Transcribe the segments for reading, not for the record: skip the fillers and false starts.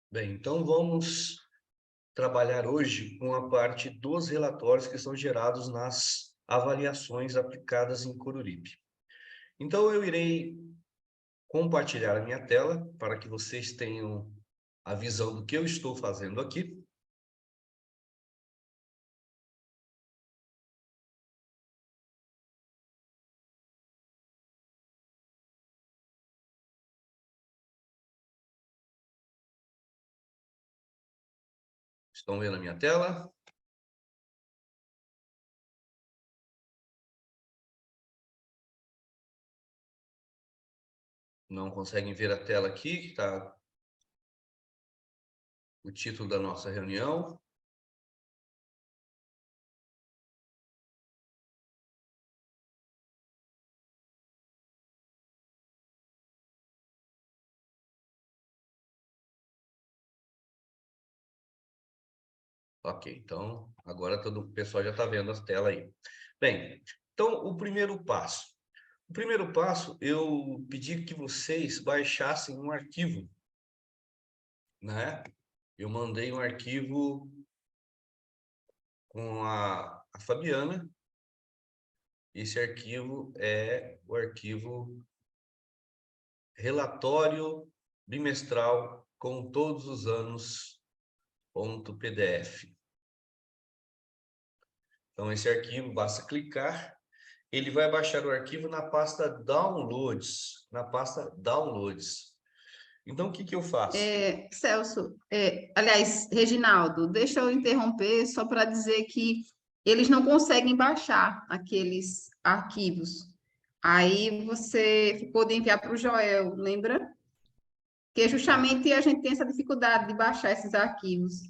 Bem, então vamos trabalhar hoje com a parte dos relatórios que são gerados nas avaliações aplicadas em Coruripe. Então eu irei compartilhar a minha tela para que vocês tenham a visão do que eu estou fazendo aqui. Estão vendo a minha tela? Não conseguem ver a tela aqui, que está o título da nossa reunião. Ok, então agora todo o pessoal já está vendo a tela aí. Bem, então o primeiro passo. O primeiro passo, eu pedi que vocês baixassem um arquivo, né? Eu mandei um arquivo com a Fabiana. Esse arquivo é o arquivo relatório bimestral com todos os anos .pdf. Então, esse arquivo, basta clicar, ele vai baixar o arquivo na pasta Downloads, Então, o que eu faço? Celso, aliás, Reginaldo, deixa eu interromper só para dizer que eles não conseguem baixar aqueles arquivos. Aí você ficou de enviar para o Joel, lembra? Porque justamente a gente tem essa dificuldade de baixar esses arquivos.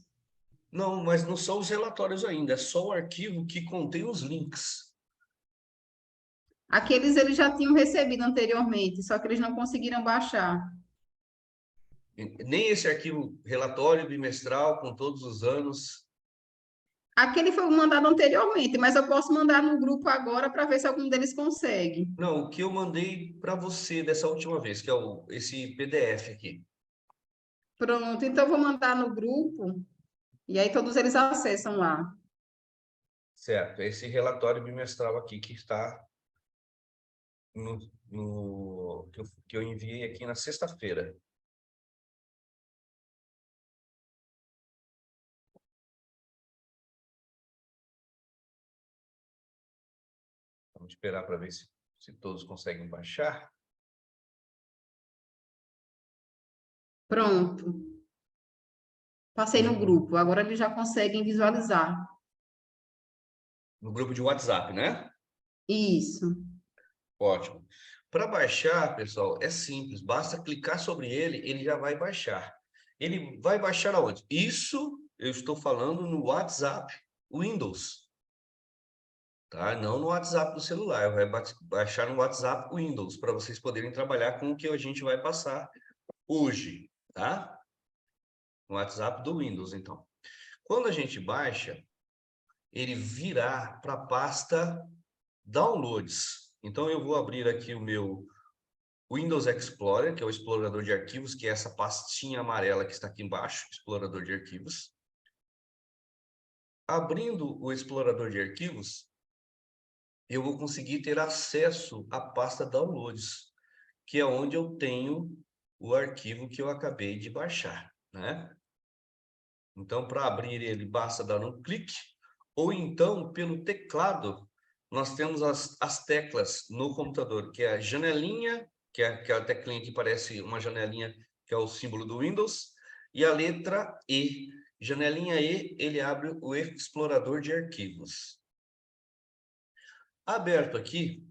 Não, mas não são os relatórios ainda, é só o arquivo que contém os links. Aqueles eles já tinham recebido anteriormente, só que eles não conseguiram baixar. Nem esse arquivo relatório bimestral com todos os anos. Aquele foi mandado anteriormente, mas eu posso mandar no grupo agora para ver se algum deles consegue. Não, o que eu mandei para você dessa última vez, que é esse PDF aqui. Pronto, então eu vou mandar no grupo e aí todos eles acessam lá. Certo, esse relatório bimestral aqui que está que eu enviei aqui na sexta-feira. Vamos esperar para ver se todos conseguem baixar. Pronto. Passei no grupo, agora eles já conseguem visualizar. No grupo de WhatsApp, né? Isso. Ótimo. Para baixar, pessoal, é simples. Basta clicar sobre ele, ele já vai baixar. Ele vai baixar aonde? Isso eu estou falando no WhatsApp Windows. Tá? Não no WhatsApp do celular. Vai baixar no WhatsApp Windows para vocês poderem trabalhar com o que a gente vai passar hoje, tá? No WhatsApp do Windows, então. Quando a gente baixa, ele virá para a pasta Downloads. Então, eu vou abrir aqui o meu Windows Explorer, que é o explorador de arquivos, que é essa pastinha amarela que está aqui embaixo, explorador de arquivos. Abrindo o explorador de arquivos, eu vou conseguir ter acesso à pasta Downloads, que é onde eu tenho o arquivo que eu acabei de baixar, né? Então, para abrir ele, basta dar um clique, ou então, pelo teclado, nós temos as teclas no computador, que é a janelinha, que é aquela teclinha que parece uma janelinha, que é o símbolo do Windows, e a letra E. Janelinha E, ele abre o explorador de arquivos. Aberto aqui,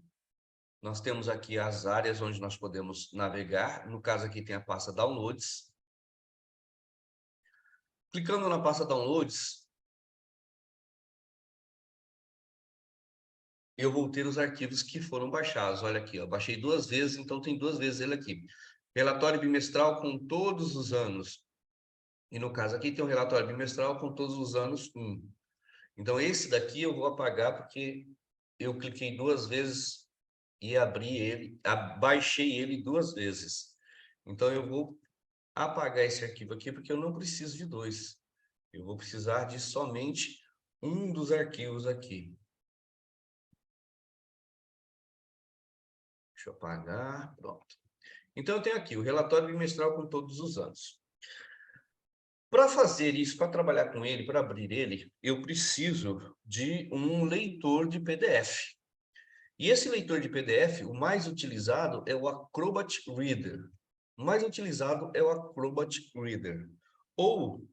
nós temos aqui as áreas onde nós podemos navegar. No caso aqui tem a pasta Downloads. Clicando na pasta Downloads, eu vou ter os arquivos que foram baixados. Olha aqui, ó, baixei 2 vezes, então tem 2 vezes ele aqui. Relatório bimestral com todos os anos. E no caso aqui tem um relatório bimestral com todos os anos 1. Então esse daqui eu vou apagar porque eu cliquei 2 vezes e abri ele, baixei ele 2 vezes. Então eu vou apagar esse arquivo aqui, porque eu não preciso de dois. Eu vou precisar de somente um dos arquivos aqui. Deixa eu apagar, pronto. Então, eu tenho aqui o relatório bimestral com todos os anos. Para fazer isso, para trabalhar com ele, para abrir ele, eu preciso de um leitor de PDF. E esse leitor de PDF, o mais utilizado é o Acrobat Reader. O mais utilizado é o Acrobat Reader. Ou,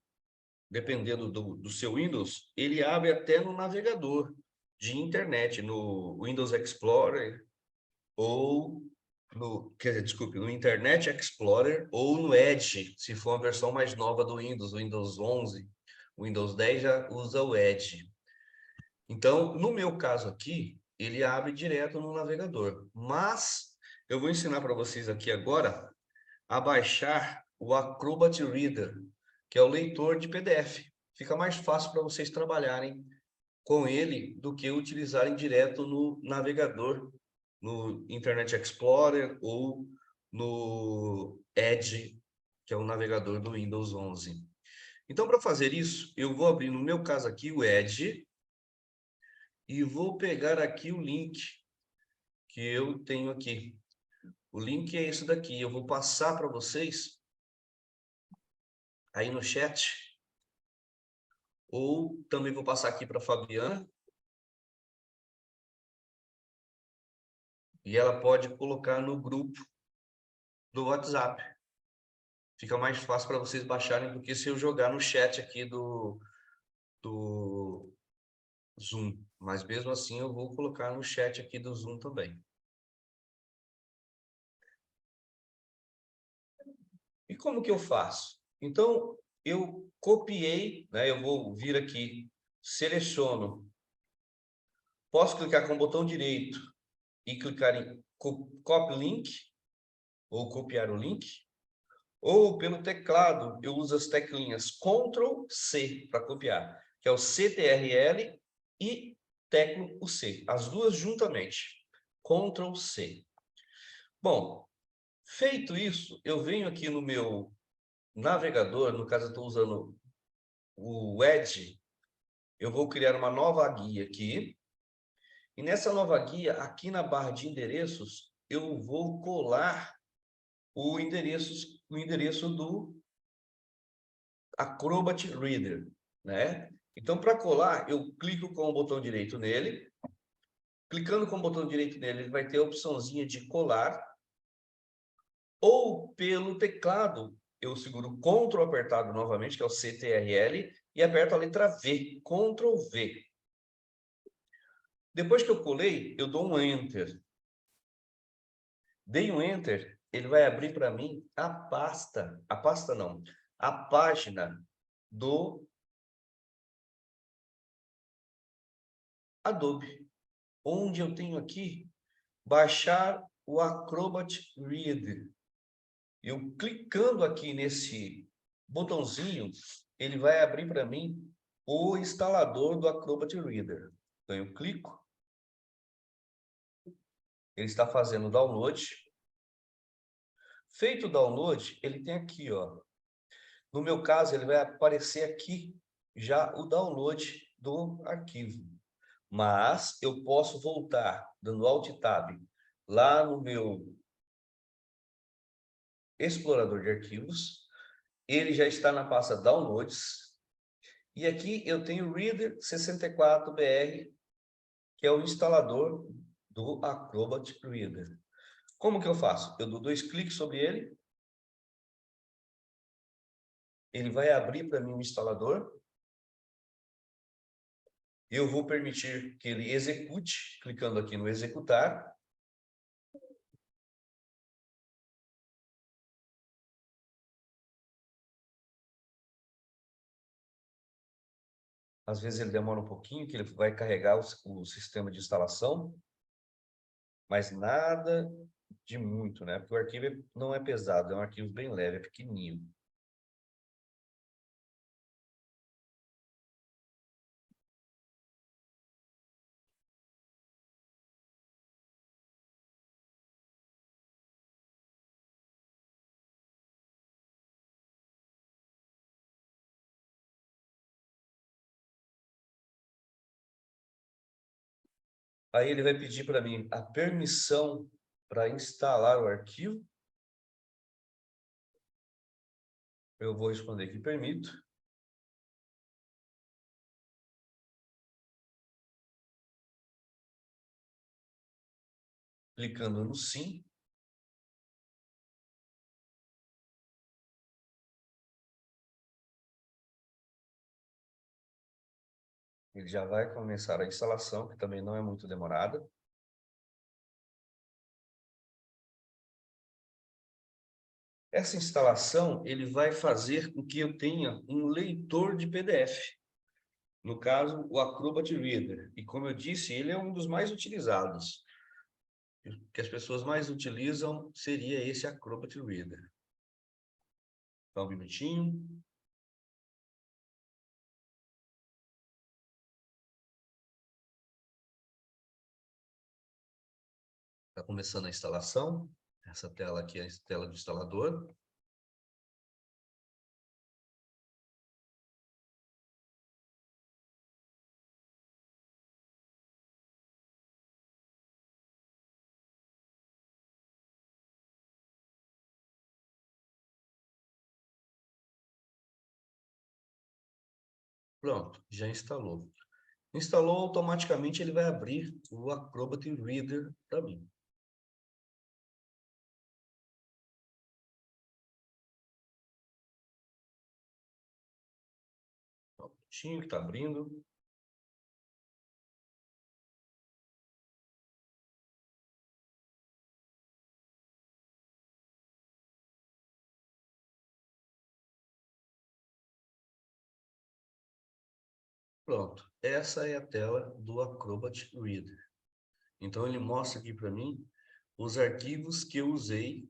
dependendo do seu Windows, ele abre até no navegador de internet, no Windows Explorer, ou desculpe, no Internet Explorer ou no Edge, se for a versão mais nova do Windows, o Windows 11, o Windows 10 já usa o Edge. Então, no meu caso aqui, ele abre direto no navegador. Mas eu vou ensinar para vocês aqui agora a baixar o Acrobat Reader, que é o leitor de PDF. Fica mais fácil para vocês trabalharem com ele do que utilizarem direto no navegador, no Internet Explorer ou no Edge, que é o navegador do Windows 11. Então, para fazer isso, eu vou abrir, no meu caso aqui, o Edge, e vou pegar aqui o link que eu tenho aqui. O link é esse daqui. Eu vou passar para vocês aí no chat, ou também vou passar aqui para a Fabiana, e ela pode colocar no grupo do WhatsApp. Fica mais fácil para vocês baixarem do que se eu jogar no chat aqui do Zoom. Mas mesmo assim eu vou colocar no chat aqui do Zoom também. E como que eu faço? Então, eu copiei, né? Eu vou vir aqui, seleciono. Posso clicar com o botão direito e clicar em Copy Link, ou copiar o link. Ou pelo teclado, eu uso as teclinhas Ctrl C para copiar, que é o CTRL e teclo o C, as duas juntamente. Ctrl C. Bom, feito isso, eu venho aqui no meu navegador, no caso eu estou usando o Edge, eu vou criar uma nova guia aqui. E nessa nova guia, aqui na barra de endereços, eu vou colar o endereço do Acrobat Reader, né? Então, para colar, eu clico com o botão direito nele. Clicando com o botão direito nele, ele vai ter a opçãozinha de colar. Ou pelo teclado, eu seguro Ctrl apertado novamente, que é o CTRL, e aperto a letra V, Ctrl V. Depois que eu colei, eu dou um Enter. Dei um Enter, ele vai abrir para mim a pasta não, a página do Adobe, onde eu tenho aqui baixar o Acrobat Reader. Eu clicando aqui nesse botãozinho, ele vai abrir para mim o instalador do Acrobat Reader. Então eu clico, ele está fazendo o download. Feito o download, ele tem aqui, ó. No meu caso, ele vai aparecer aqui já o download do arquivo. Mas eu posso voltar, dando Alt Tab, lá no meu explorador de arquivos. Ele já está na pasta Downloads. E aqui eu tenho o Reader 64BR, que é o instalador do Acrobat Reader. Como que eu faço? Eu dou dois cliques sobre ele. Ele vai abrir para mim o instalador. Eu vou permitir que ele execute, clicando aqui no executar. Às vezes ele demora um pouquinho, que ele vai carregar o sistema de instalação. Mas nada de muito, né? Porque o arquivo não é pesado, é um arquivo bem leve, é pequenininho. Aí ele vai pedir para mim a permissão para instalar o arquivo. Eu vou responder que permito. Clicando no sim. Ele já vai começar a instalação, que também não é muito demorada. Essa instalação, ele vai fazer com que eu tenha um leitor de PDF. No caso, o Acrobat Reader. E como eu disse, ele é um dos mais utilizados. O que as pessoas mais utilizam seria esse Acrobat Reader. Só um minutinho. Está começando a instalação. Essa tela aqui é a tela do instalador. Pronto, já instalou. Instalou, automaticamente ele vai abrir o Acrobat Reader para mim. Só um minutinho que está abrindo. Pronto, essa é a tela do Acrobat Reader. Então ele mostra aqui para mim os arquivos que eu usei,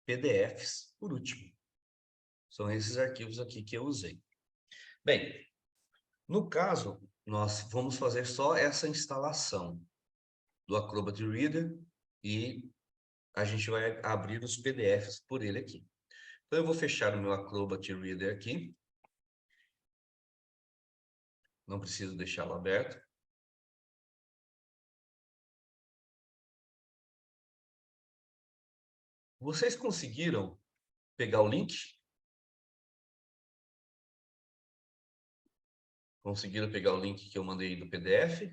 PDFs, por último. São esses arquivos aqui que eu usei. Bem, no caso, nós vamos fazer só essa instalação do Acrobat Reader e a gente vai abrir os PDFs por ele aqui. Então eu vou fechar o meu Acrobat Reader aqui. Não preciso deixá-lo aberto. Vocês conseguiram pegar o link? Conseguiram pegar o link que eu mandei do PDF?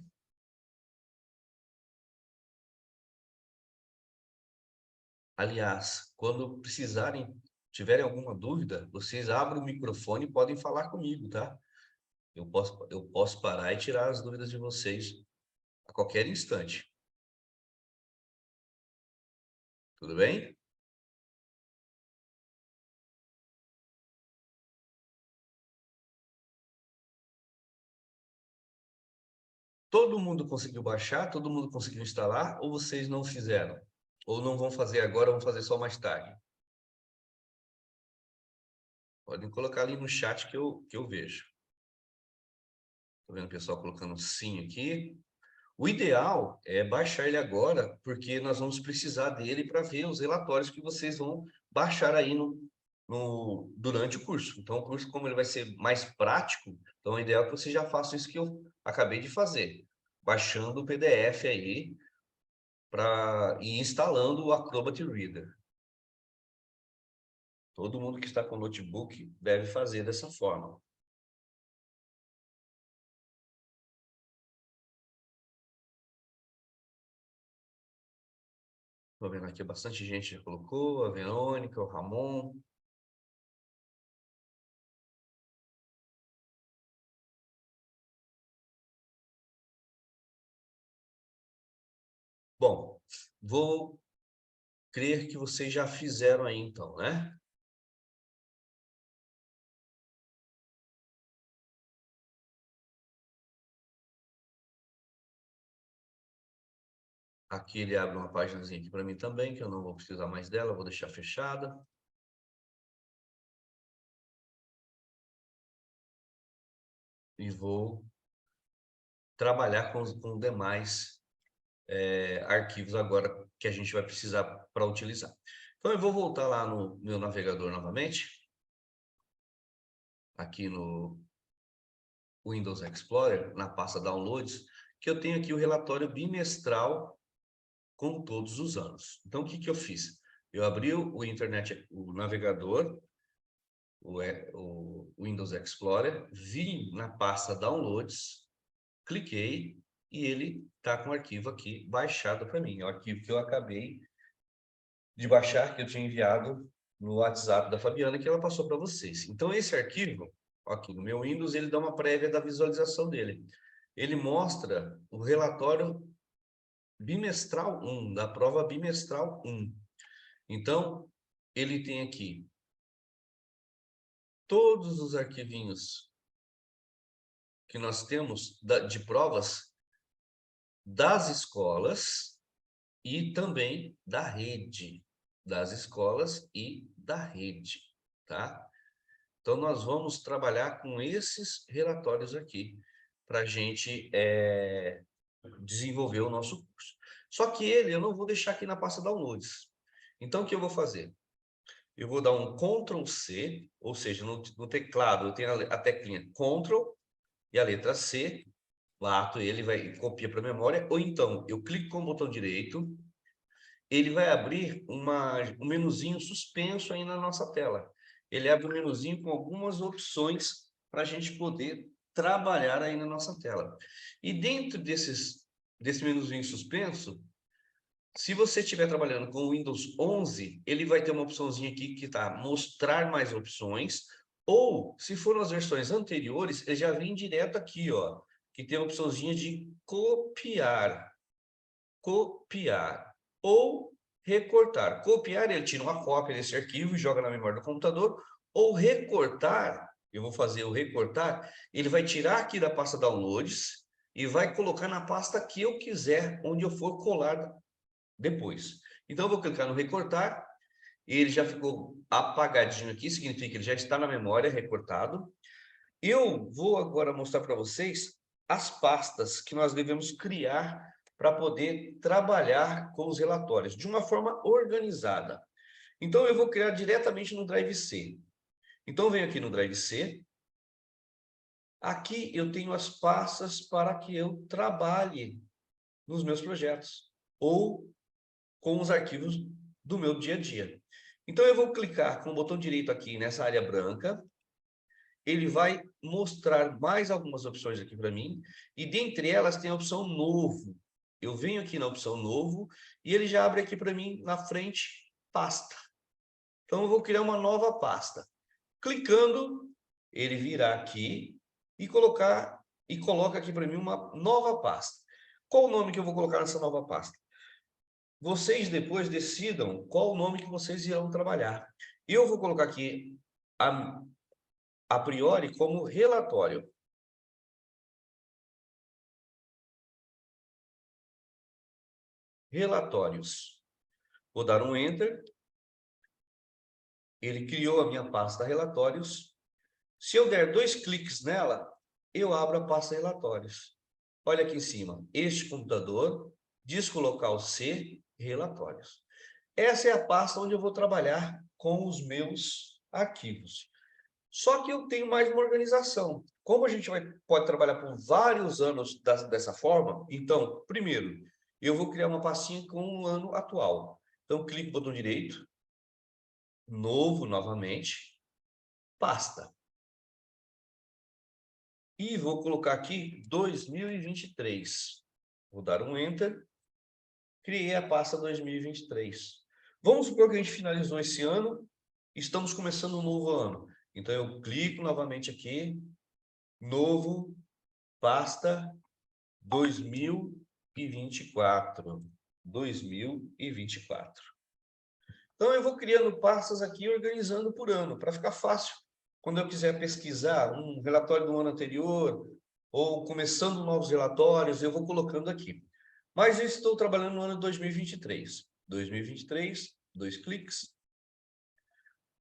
Aliás, quando precisarem, tiverem alguma dúvida, vocês abrem o microfone e podem falar comigo, tá? Eu posso parar e tirar as dúvidas de vocês a qualquer instante. Tudo bem? Todo mundo conseguiu baixar? Todo mundo conseguiu instalar? Ou vocês não fizeram? Ou não vão fazer agora, vão fazer só mais tarde? Podem colocar ali no chat que eu vejo. Estou vendo o pessoal colocando sim aqui. O ideal é baixar ele agora, porque nós vamos precisar dele para ver os relatórios que vocês vão baixar aí durante o curso. Então, o curso, como ele vai ser mais prático, então é ideal que vocês já façam isso que eu acabei de fazer. Baixando o PDF aí e instalando o Acrobat Reader. Todo mundo que está com notebook deve fazer dessa forma. Estou vendo aqui, bastante gente já colocou, a Verônica, o Ramon. Bom, vou crer que vocês já fizeram aí então, né? Aqui ele abre uma páginazinha aqui para mim também, que eu não vou precisar mais dela, vou deixar fechada. E vou trabalhar com demais arquivos agora que a gente vai precisar para utilizar. Então eu vou voltar lá no meu navegador novamente, aqui no Windows Explorer, na pasta Downloads, que eu tenho aqui o relatório bimestral com todos os anos. Então, o que que eu fiz? Eu abri o internet, o navegador, o Windows Explorer, vim na pasta Downloads, cliquei e ele está com o arquivo aqui baixado para mim. É o arquivo que eu acabei de baixar, que eu tinha enviado no WhatsApp da Fabiana, que ela passou para vocês. Então, esse arquivo, aqui no meu Windows, ele dá uma prévia da visualização dele. Ele mostra o relatório bimestral 1, da prova bimestral 1. Então, ele tem aqui todos os arquivinhos que nós temos de provas das escolas e também da rede, das escolas e da rede, tá? Então, nós vamos trabalhar com esses relatórios aqui para a gente desenvolver o nosso curso. Só que eu não vou deixar aqui na pasta Downloads. Então, o que eu vou fazer? Eu vou dar um Ctrl+C, ou seja, no teclado eu tenho a teclinha Ctrl e a letra C, bato ele, vai copia para a memória, ou então eu clico com o botão direito, ele vai abrir um menuzinho suspenso aí na nossa tela. Ele abre um menuzinho com algumas opções para a gente poder trabalhar aí na nossa tela. E dentro desse menuzinho suspenso, se você estiver trabalhando com o Windows 11, ele vai ter uma opçãozinha aqui que está mostrar mais opções, ou se for nas versões anteriores, ele já vem direto aqui, ó, que tem a opçãozinha de copiar, ou recortar. Copiar, ele tira uma cópia desse arquivo e joga na memória do computador, ou recortar, eu vou fazer o recortar, ele vai tirar aqui da pasta Downloads e vai colocar na pasta que eu quiser, onde eu for colar depois. Então, eu vou clicar no recortar, ele já ficou apagadinho aqui, significa que ele já está na memória recortado. Eu vou agora mostrar para vocês as pastas que nós devemos criar para poder trabalhar com os relatórios de uma forma organizada. Então, eu vou criar diretamente no Drive C. Então, eu venho aqui no Drive C. Aqui eu tenho as pastas para que eu trabalhe nos meus projetos ou com os arquivos do meu dia a dia. Então, eu vou clicar com o botão direito aqui nessa área branca. Ele vai mostrar mais algumas opções aqui para mim. E dentre elas tem a opção Novo. Eu venho aqui na opção Novo e ele já abre aqui para mim na frente pasta. Então, eu vou criar uma nova pasta. Clicando, ele virá aqui e coloca aqui para mim uma nova pasta. Qual o nome que eu vou colocar nessa nova pasta? Vocês depois decidam qual o nome que vocês irão trabalhar. Eu vou colocar aqui, a priori, como relatório. Relatórios. Vou dar um Enter. Ele criou a minha pasta relatórios. Se eu der 2 cliques nela, eu abro a pasta relatórios. Olha aqui em cima. Este computador, disco local C, relatórios. Essa é a pasta onde eu vou trabalhar com os meus arquivos. Só que eu tenho mais uma organização. Como a gente pode trabalhar por vários anos dessa forma, então, primeiro, eu vou criar uma pastinha com o ano atual. Então, clico no botão direito, novo novamente, pasta. E vou colocar aqui 2023. Vou dar um Enter. Criei a pasta 2023. Vamos supor que a gente finalizou esse ano, estamos começando um novo ano. Então, eu clico novamente aqui, novo, pasta 2024. 2024. Então, eu vou criando pastas aqui, organizando por ano, para ficar fácil. Quando eu quiser pesquisar um relatório do ano anterior, ou começando novos relatórios, eu vou colocando aqui. Mas eu estou trabalhando no ano 2023. 2023, 2 cliques.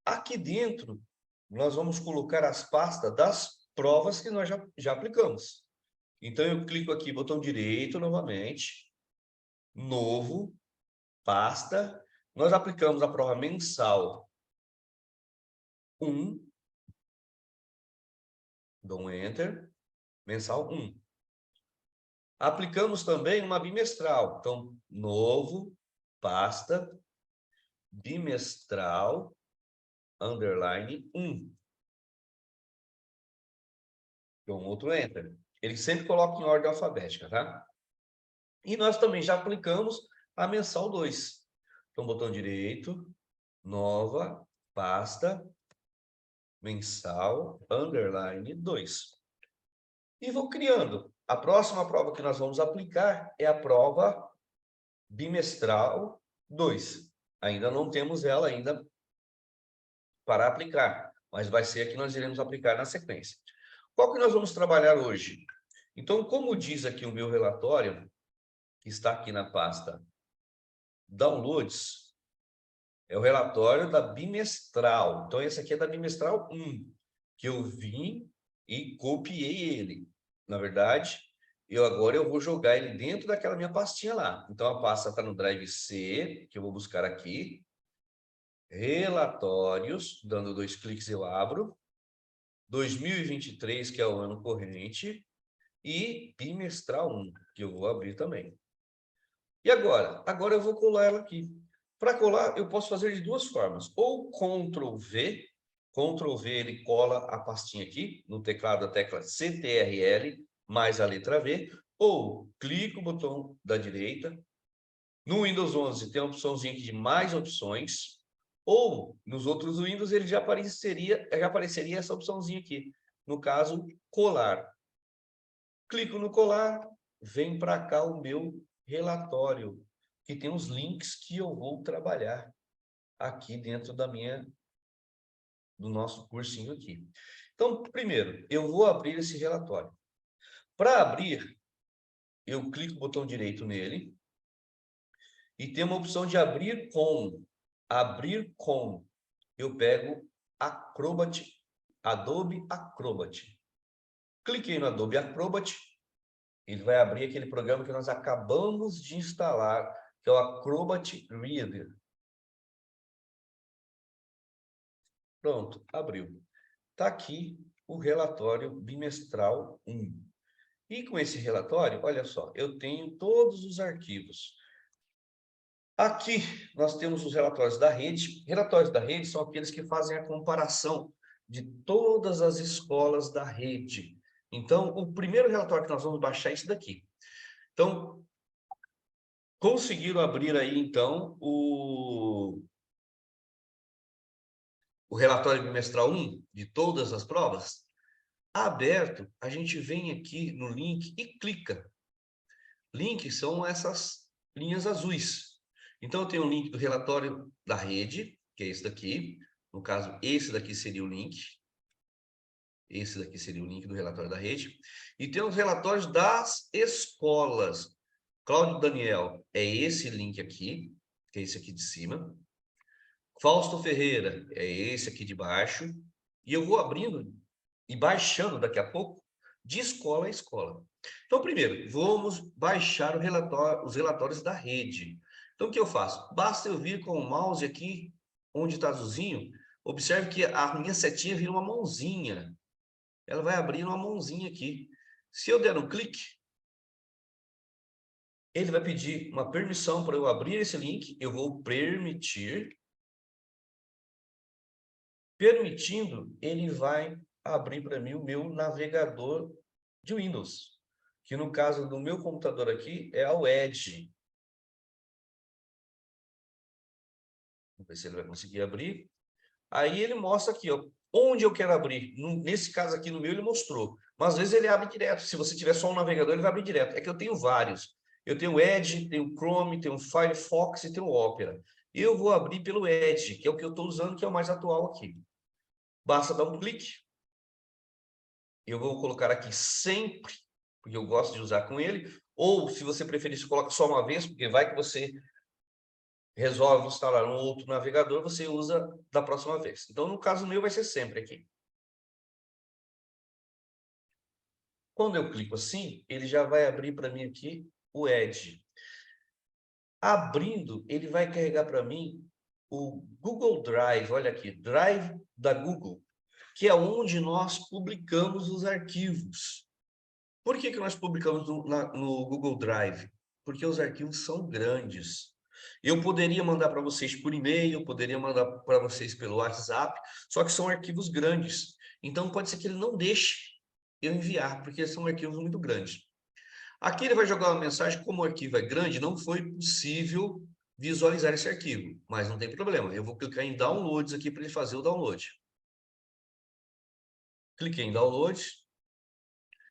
Aqui dentro, nós vamos colocar as pastas das provas que nós já aplicamos. Então, eu clico aqui, botão direito novamente, novo, pasta. Nós aplicamos a prova mensal 1. Dou um Enter. Mensal 1. Aplicamos também uma bimestral. Então, novo, pasta, bimestral, underline 1. Então, outro enter. Ele sempre coloca em ordem alfabética, tá? E nós também já aplicamos a mensal 2. Então, botão direito, nova, pasta, mensal, underline 2. E vou criando. A próxima prova que nós vamos aplicar é a prova bimestral 2. Ainda não temos ela ainda para aplicar, mas vai ser a que nós iremos aplicar na sequência. Qual que nós vamos trabalhar hoje? Então, como diz aqui o meu relatório, que está aqui na pasta Downloads, é o relatório da bimestral. Então, esse aqui é da bimestral 1, que eu vim e copiei ele. Na verdade, agora eu vou jogar ele dentro daquela minha pastinha lá. Então, a pasta está no Drive C, que eu vou buscar aqui. Relatórios, dando 2 cliques eu abro. 2023, que é o ano corrente. E bimestral 1, que eu vou abrir também. E agora? Agora eu vou colar ela aqui. Para colar, eu posso fazer de duas formas. Ou Ctrl V ele cola a pastinha aqui, no teclado a tecla CTRL, mais a letra V, ou clico o botão da direita. No Windows 11 tem a opçãozinha aqui de mais opções, ou nos outros Windows ele já apareceria essa opçãozinha aqui. No caso, colar. Clico no colar, vem para cá o meu relatório, que tem os links que eu vou trabalhar aqui dentro do nosso cursinho aqui. Então, primeiro, eu vou abrir esse relatório. Para abrir, eu clico o botão direito nele e tem uma opção de abrir com. Abrir com. Eu pego Acrobat, Adobe Acrobat. Cliquei no Adobe Acrobat. Ele vai abrir aquele programa que nós acabamos de instalar, que é o Acrobat Reader. Pronto, abriu. Está aqui o relatório bimestral 1. E com esse relatório, olha só, eu tenho todos os arquivos. Aqui nós temos os relatórios da rede. Relatórios da rede são aqueles que fazem a comparação de todas as escolas da rede. Então, o primeiro relatório que nós vamos baixar é esse daqui. Então, conseguiram abrir aí, então, o relatório bimestral 1 de todas as provas? Aberto, a gente vem aqui no link e clica. Links são essas linhas azuis. Então, eu tenho o link do relatório da rede, que é esse daqui. No caso, esse daqui seria o link. Esse daqui seria o link do relatório da rede. E tem os relatórios das escolas. Cláudio Daniel é esse link aqui, que é esse aqui de cima. Fausto Ferreira é esse aqui de baixo. E eu vou abrindo e baixando daqui a pouco de escola a escola. Então, primeiro, vamos baixar os relatórios da rede. Então, o que eu faço? Basta eu vir com o mouse aqui, onde está azulzinho, observe que a minha setinha vira uma mãozinha. Ela vai abrir uma mãozinha aqui. Se eu der um clique, ele vai pedir uma permissão para eu abrir esse link. Eu vou permitir. Permitindo, ele vai abrir para mim o meu navegador de Windows, que no caso do meu computador aqui é o Edge. Vamos ver se ele vai conseguir abrir. Aí ele mostra aqui, ó, onde eu quero abrir. Nesse caso aqui no meu ele mostrou, mas às vezes ele abre direto. Se você tiver só um navegador, ele vai abrir direto. É que eu tenho vários. Eu tenho o Edge, tenho o Chrome, tenho o Firefox e tenho o Opera. Eu vou abrir pelo Edge, que é o que eu estou usando, que é o mais atual aqui. Basta dar um clique. Eu vou colocar aqui sempre, porque eu gosto de usar com ele, ou se você preferir, você coloca só uma vez, porque vai que você resolve instalar um outro navegador, você usa da próxima vez. Então, no caso meu, vai ser sempre aqui. Quando eu clico assim, ele já vai abrir para mim aqui o Edge. Abrindo, ele vai carregar para mim o Google Drive, olha aqui, Drive da Google, que é onde nós publicamos os arquivos. Por que nós publicamos no Google Drive? Porque os arquivos são grandes. Eu poderia mandar para vocês por e-mail, poderia mandar para vocês pelo WhatsApp, só que são arquivos grandes. Então, pode ser que ele não deixe eu enviar, porque são arquivos muito grandes. Aqui ele vai jogar uma mensagem, como o arquivo é grande, não foi possível visualizar esse arquivo, mas não tem problema. Eu vou clicar em Downloads aqui para ele fazer o download. Cliquei em Download.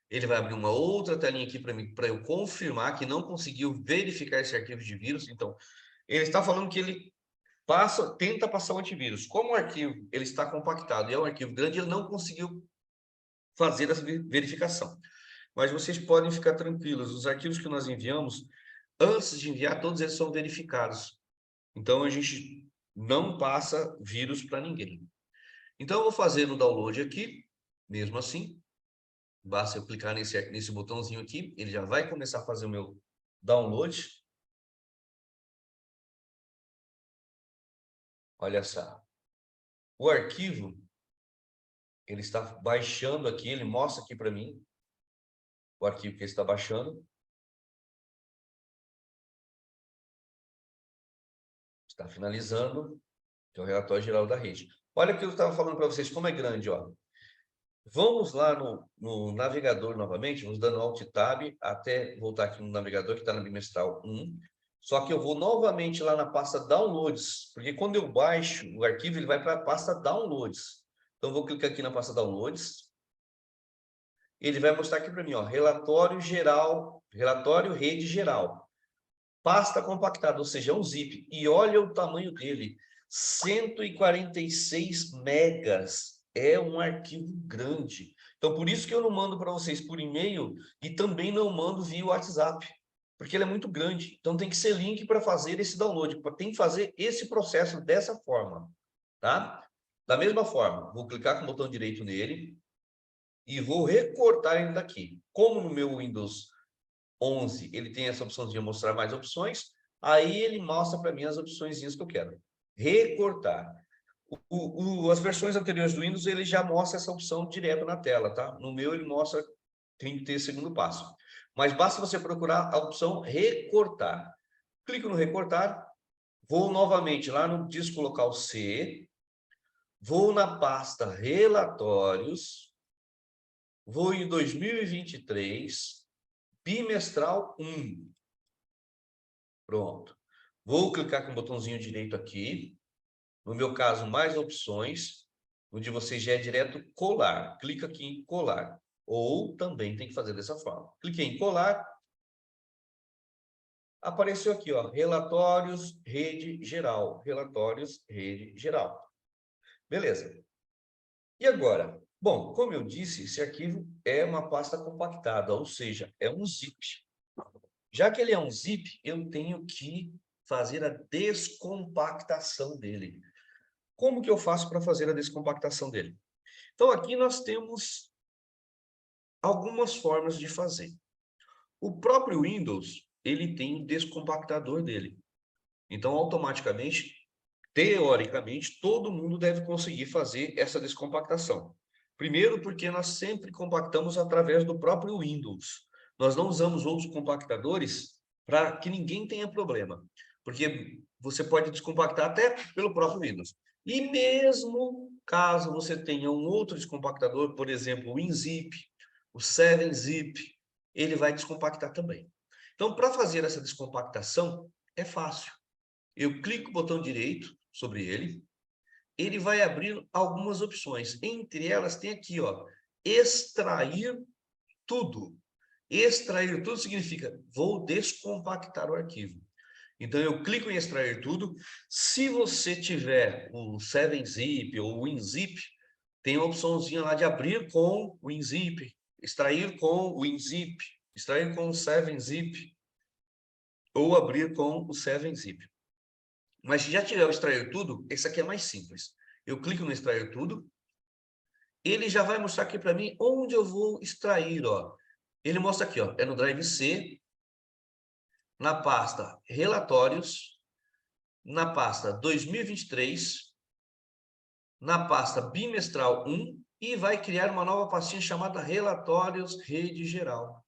Ele vai abrir uma outra telinha aqui para mim, para eu confirmar que não conseguiu verificar esse arquivo de vírus. Então, ele está falando que ele tenta passar o antivírus. Como o arquivo ele está compactado e é um arquivo grande, ele não conseguiu fazer essa verificação. Mas vocês podem ficar tranquilos, os arquivos que nós enviamos, antes de enviar, todos eles são verificados. Então, a gente não passa vírus para ninguém. Então, eu vou fazer no download aqui, mesmo assim. Basta eu clicar nesse botãozinho aqui, ele já vai começar a fazer o meu download. Olha só. O arquivo, ele está baixando aqui, ele mostra aqui para mim o arquivo que ele está baixando. Está finalizando, que é o relatório geral da rede. Olha o que eu estava falando para vocês, como é grande, ó. Vamos lá no navegador novamente, vamos dando Alt Tab, até voltar aqui no navegador, que está na bimestral 1. Só que eu vou novamente lá na pasta Downloads, porque quando eu baixo o arquivo, ele vai para a pasta Downloads. Então, vou clicar aqui na pasta Downloads. Ele vai mostrar aqui para mim, ó, relatório geral, relatório rede geral. Pasta compactada, ou seja, é um zip. E olha o tamanho dele, 146 megas. É um arquivo grande. Então, por isso que eu não mando para vocês por e-mail e também não mando via WhatsApp, porque ele é muito grande. Então, tem que ser link para fazer esse download. Tem que fazer esse processo dessa forma, tá? Da mesma forma, vou clicar com o botão direito nele e vou recortar ele daqui. Como no meu Windows 11, ele tem essa opção de mostrar mais opções, aí ele mostra para mim as opções que eu quero. Recortar. As versões anteriores do Windows, ele já mostra essa opção direto na tela, tá? No meu, ele mostra, tem que ter segundo passo. Mas basta você procurar a opção recortar. Clico no recortar, vou novamente lá no disco local C, vou na pasta relatórios, vou em 2023, bimestral 1. Pronto. Vou clicar com o botãozinho direito aqui. No meu caso, mais opções, onde você já é direto colar. Clica aqui em colar. Ou também tem que fazer dessa forma. Cliquei em colar. Apareceu aqui, ó, relatórios, rede geral. Relatórios, rede geral. Beleza. E agora? Bom, como eu disse, esse arquivo é uma pasta compactada, ou seja, é um zip. Já que ele é um zip, eu tenho que fazer a descompactação dele. Como que eu faço para fazer a descompactação dele? Então, aqui nós temos algumas formas de fazer. O próprio Windows, ele tem um descompactador dele. Então, automaticamente, teoricamente, todo mundo deve conseguir fazer essa descompactação. Primeiro, porque nós sempre compactamos através do próprio Windows. Nós não usamos outros compactadores para que ninguém tenha problema. Porque você pode descompactar até pelo próprio Windows. E mesmo caso você tenha um outro descompactador, por exemplo, o WinZip, o 7-Zip, ele vai descompactar também. Então, para fazer essa descompactação, é fácil. Eu clico o botão direito sobre ele, ele vai abrir algumas opções. Entre elas tem aqui, ó, extrair tudo. Extrair tudo significa, vou descompactar o arquivo. Então, eu clico em extrair tudo. Se você tiver o 7-Zip ou o WinZip, tem a opçãozinha lá de abrir com o WinZip, extrair com o WinZip, extrair com o 7-Zip, ou abrir com o 7-Zip. Mas se já tiver o extrair tudo, esse aqui é mais simples. Eu clico no extrair tudo, ele já vai mostrar aqui para mim onde eu vou extrair, ó. Ele mostra aqui, ó, é no Drive C, na pasta Relatórios, na pasta 2023, na pasta Bimestral 1 e vai criar uma nova pastinha chamada Relatórios Rede Geral.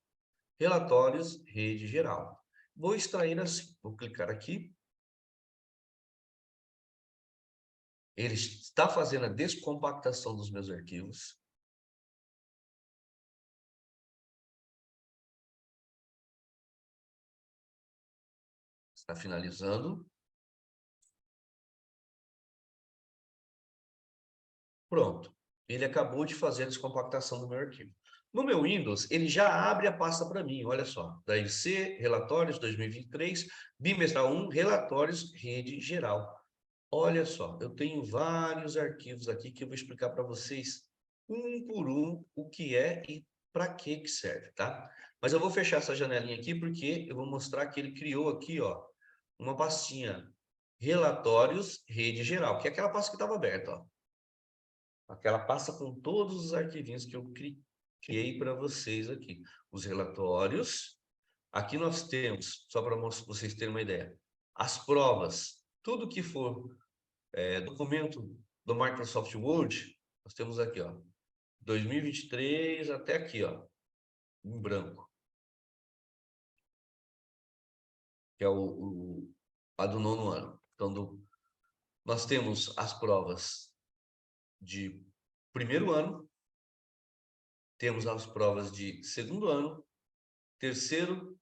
relatórios, rede geral. Vou extrair assim, vou clicar aqui. Ele está fazendo a descompactação dos meus arquivos. Está finalizando. Pronto. Ele acabou de fazer a descompactação do meu arquivo. No meu Windows, ele já abre a pasta para mim, olha só. Da IC, relatórios 2023, bimestral 1, relatórios, rede geral. Olha só, eu tenho vários arquivos aqui que eu vou explicar para vocês, um por um, o que é e para que serve, tá? Mas eu vou fechar essa janelinha aqui porque eu vou mostrar que ele criou aqui, ó, uma pastinha, relatórios, rede geral, que é aquela pasta que estava aberta, ó. Aquela pasta com todos os arquivinhos que eu criei para vocês aqui. Os relatórios. Aqui nós temos, só para vocês terem uma ideia, as provas. Tudo que for documento do Microsoft Word, nós temos aqui, ó, 2023 até aqui, ó, em branco. Que é a do 9º ano. Então, nós temos as provas de 1º ano, temos as provas de 2º ano, 3º,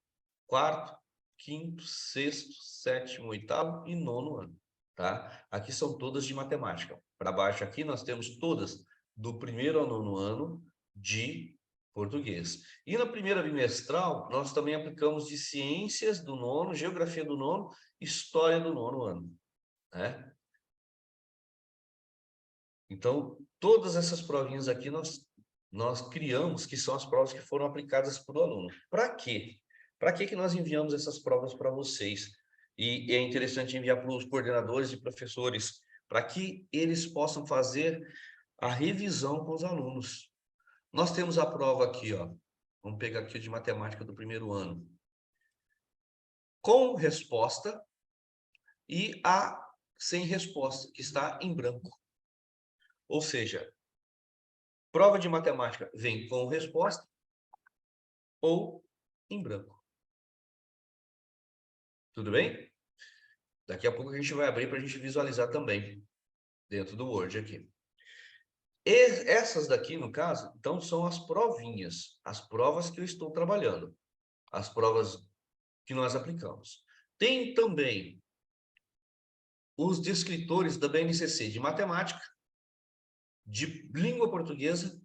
4º, 5º, 6º, 7º, 8º e 9º ano, tá? Aqui são todas de matemática. Para baixo aqui nós temos todas do 1º ao 9º ano de português. E na primeira bimestral, nós também aplicamos de ciências do 9º, geografia do 9º, história do 9º ano, né? Então, todas essas provinhas aqui nós criamos, que são as provas que foram aplicadas para o aluno. Para quê? Para que nós enviamos essas provas para vocês? E é interessante enviar para os coordenadores e professores, para que eles possam fazer a revisão com os alunos. Nós temos a prova aqui, ó. Vamos pegar aqui de matemática do 1º ano. Com resposta e a sem resposta, que está em branco. Ou seja, prova de matemática vem com resposta ou em branco. Tudo bem? Daqui a pouco a gente vai abrir para a gente visualizar também, dentro do Word aqui. E essas daqui, no caso, então, são as provinhas, as provas que eu estou trabalhando, as provas que nós aplicamos. Tem também os descritores da BNCC de matemática, de língua portuguesa,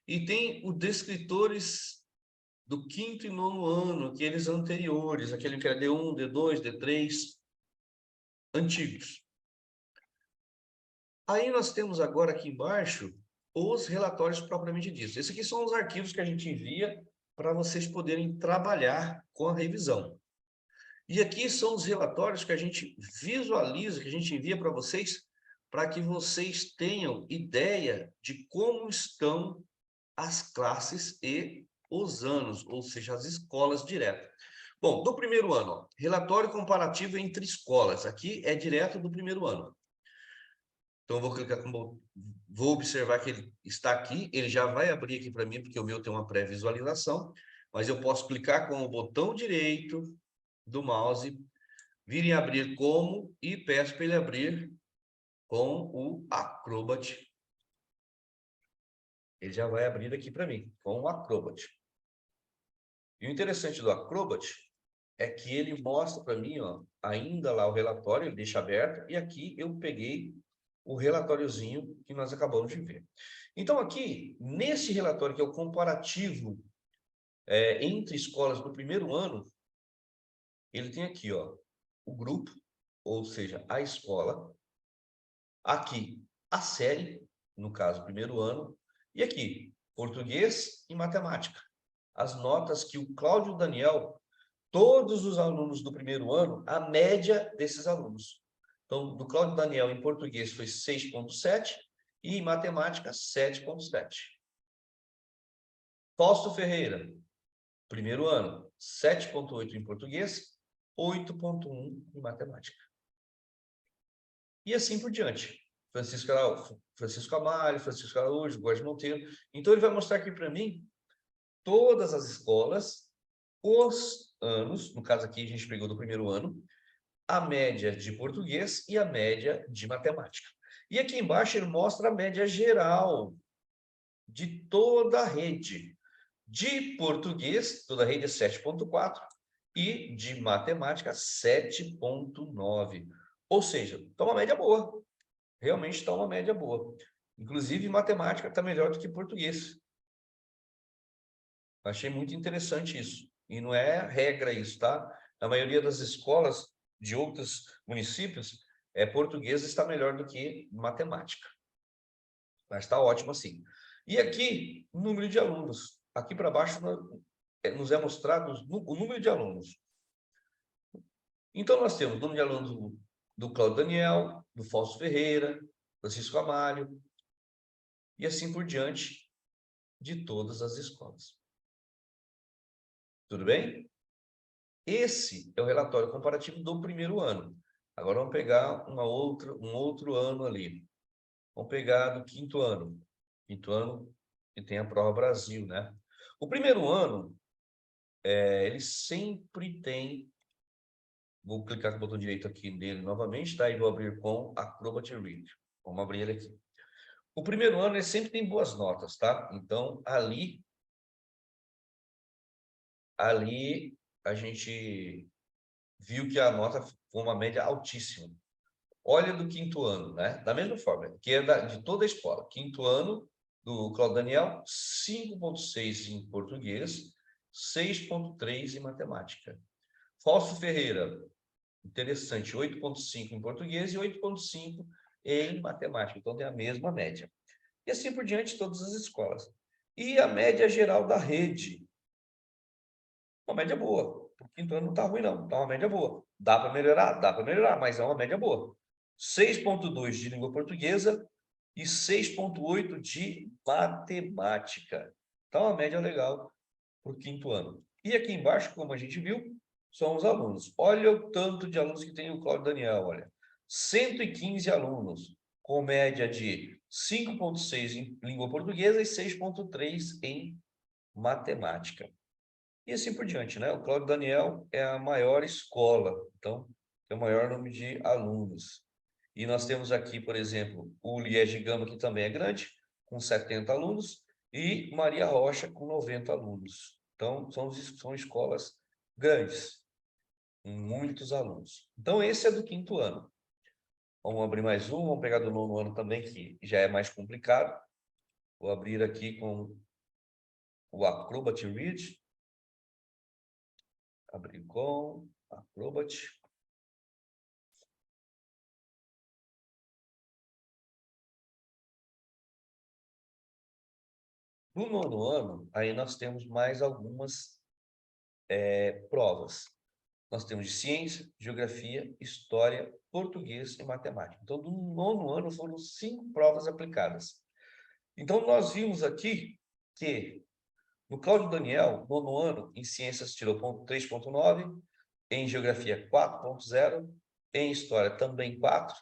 e tem os descritores do 5º e 9º ano, aqueles anteriores, aquele que era D1, D2, D3, antigos. Aí nós temos agora aqui embaixo os relatórios propriamente ditos. Esses aqui são os arquivos que a gente envia para vocês poderem trabalhar com a revisão. E aqui são os relatórios que a gente visualiza, que a gente envia para vocês, para que vocês tenham ideia de como estão as classes e os anos, ou seja, as escolas direto. Bom, do 1º ano, ó, relatório comparativo entre escolas. Aqui é direto do 1º ano. Então, eu vou clicar, vou observar que ele está aqui, ele já vai abrir aqui para mim, porque o meu tem uma pré-visualização, mas eu posso clicar com o botão direito do mouse, vir em abrir como, e peço para ele abrir com o Acrobat. Ele já vai abrir aqui para mim, com o Acrobat. E o interessante do Acrobat é que ele mostra para mim, ó, ainda lá o relatório, ele deixa aberto, e aqui eu peguei o relatóriozinho que nós acabamos de ver. Então, aqui, nesse relatório, que é o comparativo entre escolas do 1º ano, ele tem aqui, ó, o grupo, ou seja, a escola, aqui a série, no caso, 1º ano, e aqui, português e matemática. As notas que o Cláudio Daniel, todos os alunos do 1º ano, a média desses alunos. Então, do Cláudio Daniel em português foi 6,7 e em matemática 7,7. Fausto Ferreira, 1º ano, 7,8 em português, 8,1 em matemática. E assim por diante. Francisco Amário, Francisco Araújo, Góes Monteiro. Então, ele vai mostrar aqui para mim todas as escolas os anos, no caso aqui a gente pegou do primeiro ano, a média de português e a média de matemática. E aqui embaixo ele mostra a média geral de toda a rede. De português, toda a rede é 7,4 e de matemática 7,9. Ou seja, está uma média boa. Realmente está uma média boa. Inclusive, matemática está melhor do que português. Achei muito interessante isso. E não é regra isso, tá? Na maioria das escolas de outros municípios, português está melhor do que matemática. Mas está ótimo assim. E aqui, o número de alunos. Aqui para baixo nos é mostrado o número de alunos. Então, nós temos o número de alunos do Cláudio Daniel, do Fausto Ferreira, Francisco Amário, e assim por diante, de todas as escolas. Tudo bem? Esse é o relatório comparativo do primeiro ano. Agora vamos pegar um outro ano ali. Vamos pegar do quinto ano. Quinto ano que tem a prova Brasil, né? O primeiro ano, ele sempre tem... Vou clicar com o botão direito aqui nele novamente, tá? E vou abrir com Acrobat Read. Vamos abrir ele aqui. O primeiro ano, ele sempre tem boas notas, tá? Então, ali a gente viu que a nota foi uma média altíssima. Olha do quinto ano, né? Da mesma forma, que é de toda a escola. Quinto ano do Cláudio Daniel, 5,6 em português, 6,3 em matemática. Fausto Ferreira, interessante, 8,5 em português e 8,5 em matemática. Então, tem a mesma média. E assim por diante, todas as escolas. E a média geral da rede, uma média boa. O quinto ano não está ruim, não. Está uma média boa. Dá para melhorar? Dá para melhorar, mas é uma média boa. 6,2 de língua portuguesa e 6,8 de matemática. Está uma média legal para o quinto ano. E aqui embaixo, como a gente viu, são os alunos. Olha o tanto de alunos que tem o Cláudio Daniel, olha. 115 alunos, com média de 5,6 em língua portuguesa e 6,3 em matemática. E assim por diante, né? O Cláudio Daniel é a maior escola, então tem o maior número de alunos. E nós temos aqui, por exemplo, o Liege Gama, que também é grande, com 70 alunos, e Maria Rocha, com 90 alunos. Então, são escolas grandes, com muitos alunos. Então, esse é do quinto ano. Vamos abrir mais um, vamos pegar do nono ano também, que já é mais complicado. Vou abrir aqui com o Acrobat Read. Abrir com Acrobat. No nono ano, aí nós temos mais algumas provas. Nós temos de ciência, geografia, história, português e matemática. Então, no nono ano foram 5 provas aplicadas. Então, nós vimos aqui que no Cláudio Daniel, nono ano, em ciências tirou 3,9, em geografia 4,0, em história também 4,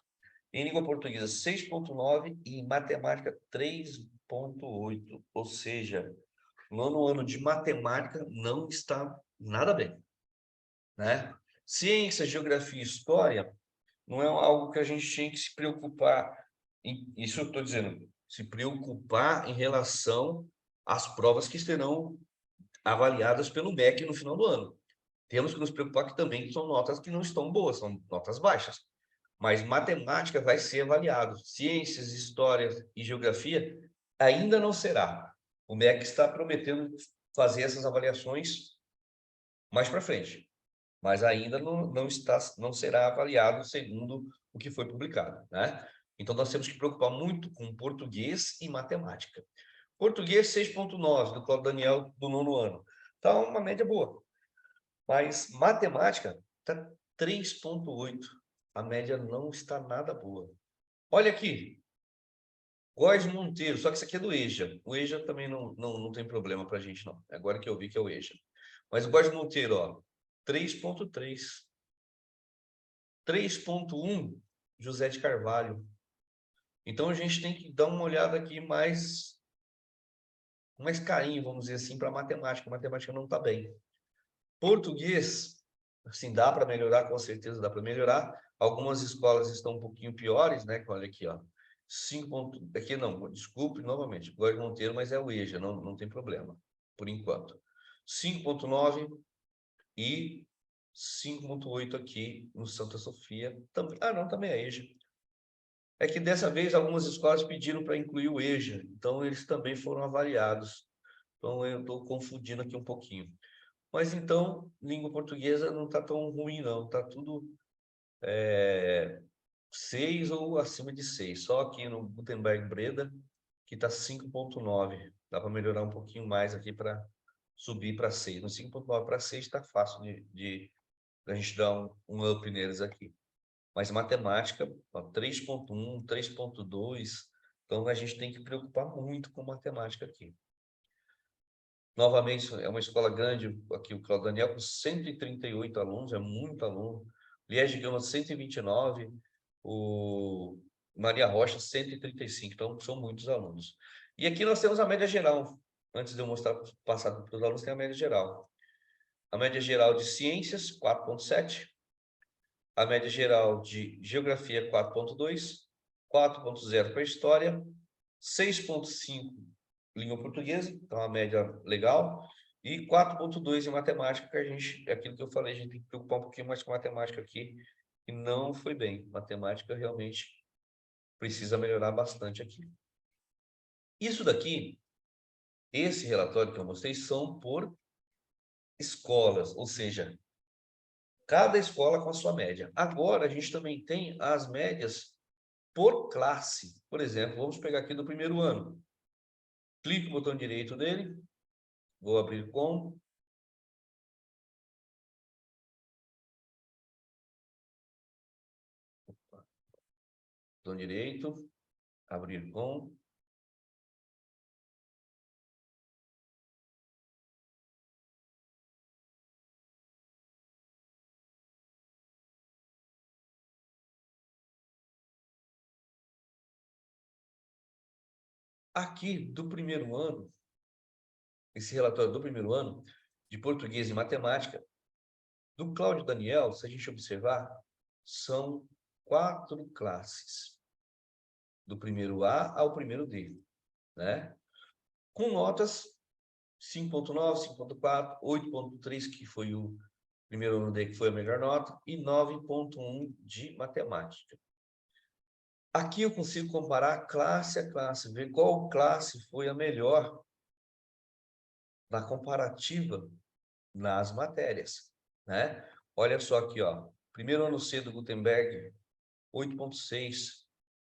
em língua portuguesa 6,9 e em matemática 3,8. Ou seja, no nono ano de matemática não está nada bem, né? Ciência, geografia e história não é algo que a gente tem que se preocupar. Isso eu estou dizendo, se preocupar em relação às provas que serão avaliadas pelo MEC no final do ano. Temos que nos preocupar que também são notas que não estão boas, são notas baixas. Mas matemática vai ser avaliado. Ciências, história e geografia ainda não será. O MEC está prometendo fazer essas avaliações mais para frente, mas ainda não será avaliado segundo o que foi publicado, né? Então, nós temos que preocupar muito com português e matemática. Português 6,9 do Cláudio Daniel do nono ano. Está uma média boa. Mas matemática está 3,8. A média não está nada boa. Olha aqui. Góes Monteiro, só que isso aqui é do EJA. O EJA também não tem problema para a gente, não. Agora que eu vi que é o EJA. Mas o Góes Monteiro, ó, 3,3. 3,1, José de Carvalho. Então, a gente tem que dar uma olhada aqui mais carinho, vamos dizer assim, para a matemática. A matemática não está bem. Português, assim, dá para melhorar, com certeza dá para melhorar. Algumas escolas estão um pouquinho piores, né? Olha aqui, ó. 5 ponto... Aqui não, desculpe novamente, Gorge Monteiro, mas é o EJA, não tem problema, por enquanto. 5.9 e 5.8 aqui no Santa Sofia. Não, também é EJA. É que dessa vez algumas escolas pediram para incluir o EJA, então eles também foram avaliados. Então eu estou confundindo aqui um pouquinho. Mas então, língua portuguesa não está tão ruim, não. Está tudo 6 ou acima de 6. Só aqui no Gutenberg Breda, que está 5.9. Dá para melhorar um pouquinho mais aqui para subir para 6. No 5.9 para 6 está fácil de a gente dar um up neles aqui. Mas matemática, 3.1, 3.2. Então a gente tem que preocupar muito com matemática aqui. Novamente, é uma escola grande, aqui o Cláudio Daniel, com 138 alunos, é muito aluno. Liege Gama, 129. O Maria Rocha, 135. Então, são muitos alunos. E aqui nós temos a média geral. Antes de eu mostrar, passar para os alunos, tem a média geral. A média geral de ciências, 4.7. A média geral de geografia, 4.2. 4.0 para história. 6.5 língua portuguesa, então a média legal, e 4.2 em matemática, que a gente, é aquilo que eu falei, a gente tem que preocupar um pouquinho mais com matemática aqui, e não foi bem. Matemática realmente precisa melhorar bastante aqui. Isso daqui, esse relatório que eu mostrei, são por escolas, ou seja, cada escola com a sua média. Agora, a gente também tem as médias por classe. Por exemplo, vamos pegar aqui do primeiro ano. Clique no botão direito dele, vou abrir com, botão direito, abrir com. Aqui, do primeiro ano, esse relatório do primeiro ano, de português e matemática, do Cláudio Daniel, se a gente observar, são 4 classes. Do primeiro A ao primeiro D, né? Com notas 5.9, 5.4, 8.3, que foi o primeiro ano D, que foi a melhor nota, e 9.1 de matemática. Aqui eu consigo comparar classe a classe, ver qual classe foi a melhor na comparativa nas matérias, né? Olha só aqui, ó. Primeiro ano C do Gutenberg, 8.6.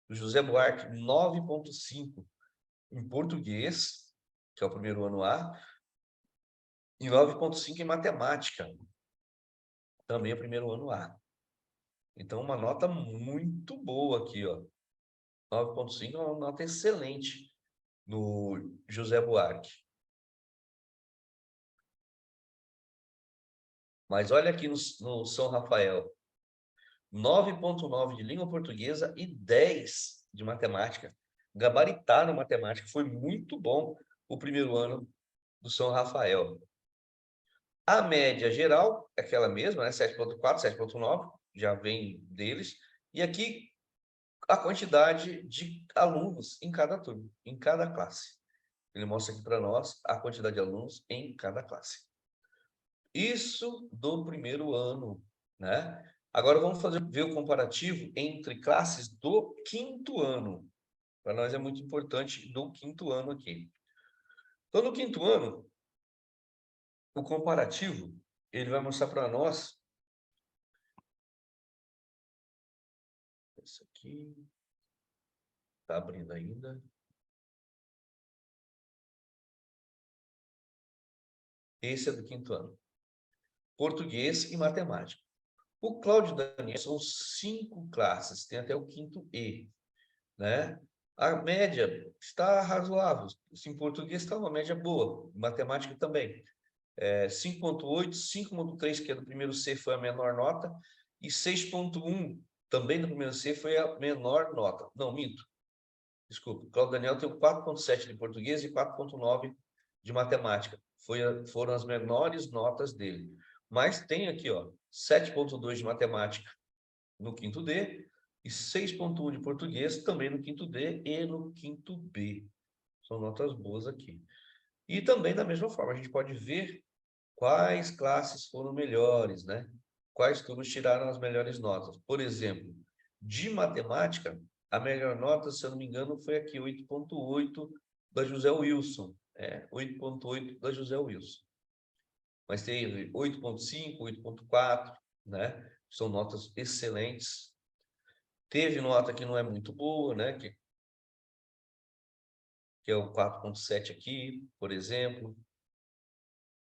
Do José Buarque, 9.5. Em português, que é o primeiro ano A, e 9.5 em matemática, também é o primeiro ano A. Então, uma nota muito boa aqui, ó. 9.5 é uma nota excelente no José Buarque. Mas olha aqui no São Rafael. 9.9 de língua portuguesa e 10 de matemática. Gabaritaram matemática. Foi muito bom o primeiro ano do São Rafael. A média geral é aquela mesma, né? 7.4, 7.9, já vem deles. E aqui a quantidade de alunos em cada turma, em cada classe. Ele mostra aqui para nós a quantidade de alunos em cada classe. Isso do primeiro ano, né? Agora vamos ver o comparativo entre classes do quinto ano. Para nós é muito importante do quinto ano aqui. Então, no quinto ano, o comparativo, ele vai mostrar para nós. Esse aqui. Está abrindo ainda. Esse é do quinto ano. Português e matemática. O Cláudio Daniel são 5 classes, tem até o quinto E, né? A média está razoável. Em português está uma média boa, em matemática também. 5.8, 5.3, que é do primeiro C, foi a menor nota, e 6.1, também do primeiro C, foi a menor nota. Não, minto. Desculpa, o Cláudio Daniel tem 4.7 de português e 4.9 de matemática. Foram as menores notas dele. Mas tem aqui, ó, 7,2 de matemática no quinto D e 6,1 de português também no quinto D e no quinto B. São notas boas aqui. E também, da mesma forma, a gente pode ver quais classes foram melhores, né? Quais turmas tiraram as melhores notas. Por exemplo, de matemática, a melhor nota, se eu não me engano, foi aqui, 8,8 da José Wilson. 8,8 da José Wilson. Mas teve 8,5, 8,4, né? São notas excelentes. Teve nota que não é muito boa, né? Que é o 4,7 aqui, por exemplo.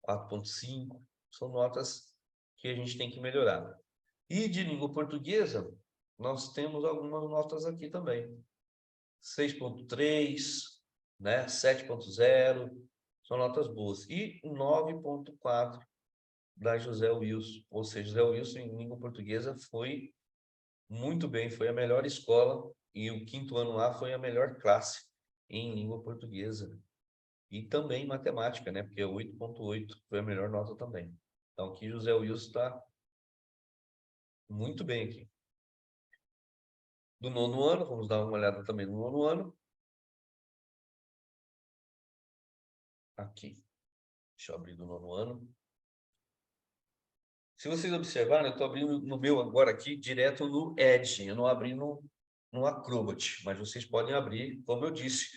4,5. São notas que a gente tem que melhorar. E de língua portuguesa, nós temos algumas notas aqui também. 6,3, né? 7,0, são notas boas. E 9,4 da José Wilson. Ou seja, José Wilson em língua portuguesa foi muito bem, foi a melhor escola e o quinto ano lá foi a melhor classe em língua portuguesa. E também matemática, né? Porque 8,8 foi a melhor nota também. Então aqui José Wilson está muito bem aqui. Do nono ano, vamos dar uma olhada também no nono ano. Aqui. Deixa eu abrir do nono ano. Se vocês observarem, eu estou abrindo no meu agora aqui, direto no Edge. Eu não abri no Acrobat, mas vocês podem abrir, como eu disse,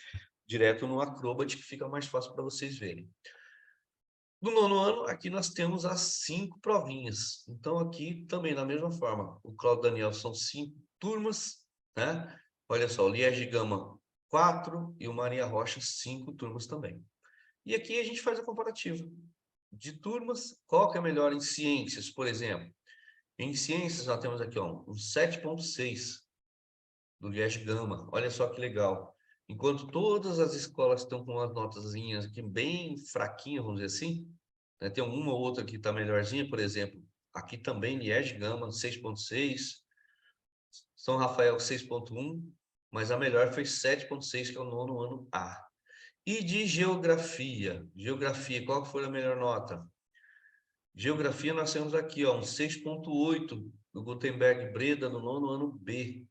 direto no Acrobat, que fica mais fácil para vocês verem. No nono ano, aqui nós temos as 5 provinhas. Então, aqui também, da mesma forma, o Cláudio Daniel são 5 turmas, né? Olha só, o Liege Gama, 4 e o Maria Rocha, 5 turmas também. E aqui a gente faz a comparativa de turmas, qual que é melhor em ciências, por exemplo. Em ciências, nós temos aqui ó, um 7,6 do Liege Gama. Olha só que legal. Enquanto todas as escolas estão com as notazinhas aqui bem fraquinhas, vamos dizer assim, né? Tem uma ou outra que está melhorzinha, por exemplo, aqui também Liege Gama, 6,6, São Rafael, 6,1, mas a melhor foi 7,6, que é o nono ano A. E de geografia? Geografia, qual foi a melhor nota? Geografia, nós temos aqui, ó, um 6,8 do Gutenberg Breda no nono ano B.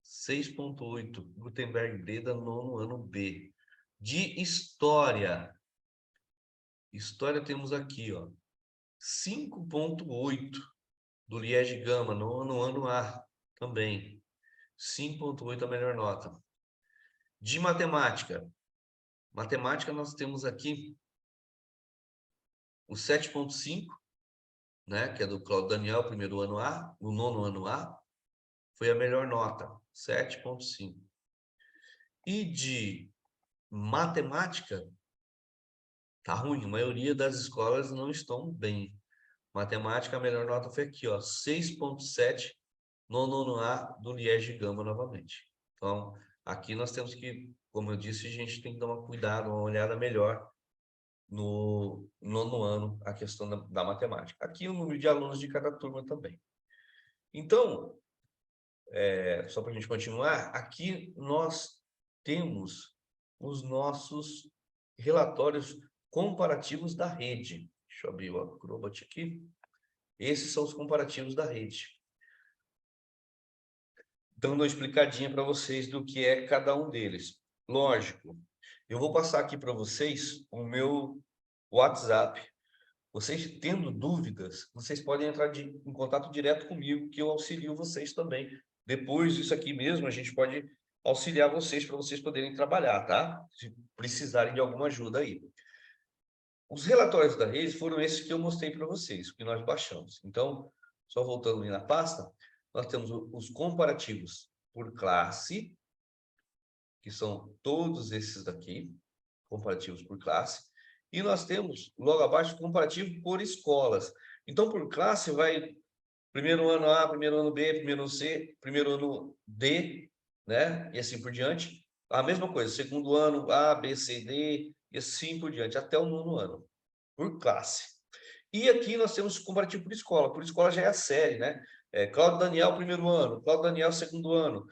6,8 Gutenberg Breda no nono ano B. De história. História temos aqui, ó, 5,8 do Liege Gama no ano A também. 5,8 a melhor nota. De matemática. Matemática nós temos aqui o 7,5, né, que é do Cláudio Daniel, primeiro ano A, no nono ano A, foi a melhor nota, 7,5. E de matemática, tá ruim, a maioria das escolas não estão bem. Matemática, a melhor nota foi aqui, ó, 6,7 no nono A do Liege Gama novamente. Então, aqui nós temos que, como eu disse, a gente tem que dar uma cuidado, uma olhada melhor no nono ano, a questão da matemática. Aqui o número de alunos de cada turma também. Então, só para a gente continuar, aqui nós temos os nossos relatórios comparativos da rede. Deixa eu abrir o Acrobat aqui. Esses são os comparativos da rede. Dando uma explicadinha para vocês do que é cada um deles. Lógico, eu vou passar aqui para vocês o meu WhatsApp. Vocês tendo dúvidas, vocês podem entrar em contato direto comigo, que eu auxilio vocês também. Depois disso aqui mesmo, a gente pode auxiliar vocês para vocês poderem trabalhar, tá? Se precisarem de alguma ajuda aí. Os relatórios da rede foram esses que eu mostrei para vocês, que nós baixamos. Então, só voltando ali na pasta, nós temos os comparativos por classe, que são todos esses daqui, comparativos por classe. E nós temos, logo abaixo, comparativo por escolas. Então, por classe, vai primeiro ano A, primeiro ano B, primeiro ano C, primeiro ano D, né? E assim por diante. A mesma coisa, segundo ano A, B, C, D, e assim por diante, até o nono ano, por classe. E aqui nós temos comparativo por escola. Por escola já é a série, né? Cláudio Daniel, primeiro ano. Cláudio Daniel, segundo ano.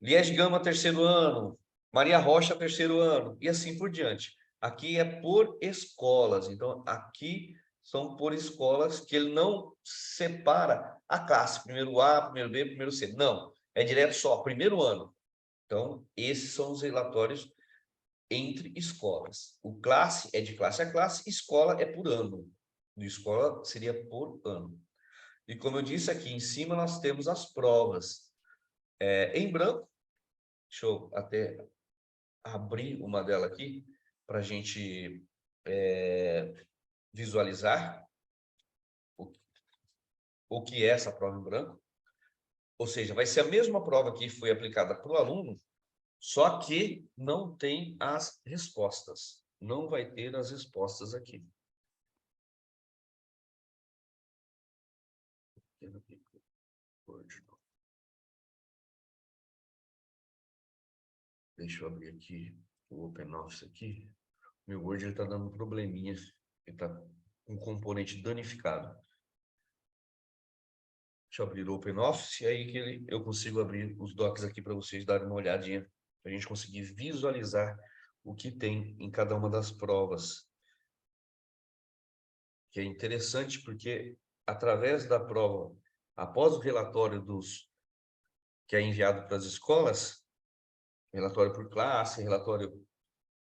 Liege Gama, terceiro ano. Maria Rocha, terceiro ano. E assim por diante. Aqui é por escolas. Então, aqui são por escolas que ele não separa a classe, primeiro A, primeiro B, primeiro C. Não, é direto só, primeiro ano. Então, esses são os relatórios entre escolas. O classe é de classe a classe, escola é por ano. De escola seria por ano. E como eu disse aqui em cima, nós temos as provas. Em branco, deixa eu até abrir uma delas aqui, para a gente visualizar o que é essa prova em branco. Ou seja, vai ser a mesma prova que foi aplicada para o aluno, só que não tem as respostas. Não vai ter as respostas aqui. Deixa eu abrir aqui o OpenOffice aqui. Meu Word está dando um probleminha. Ele está com um componente danificado. Deixa eu abrir o OpenOffice, aí que eu consigo abrir os docs aqui para vocês darem uma olhadinha, para a gente conseguir visualizar o que tem em cada uma das provas. Que é interessante porque, através da prova, após o relatório que é enviado para as escolas, relatório por classe, relatório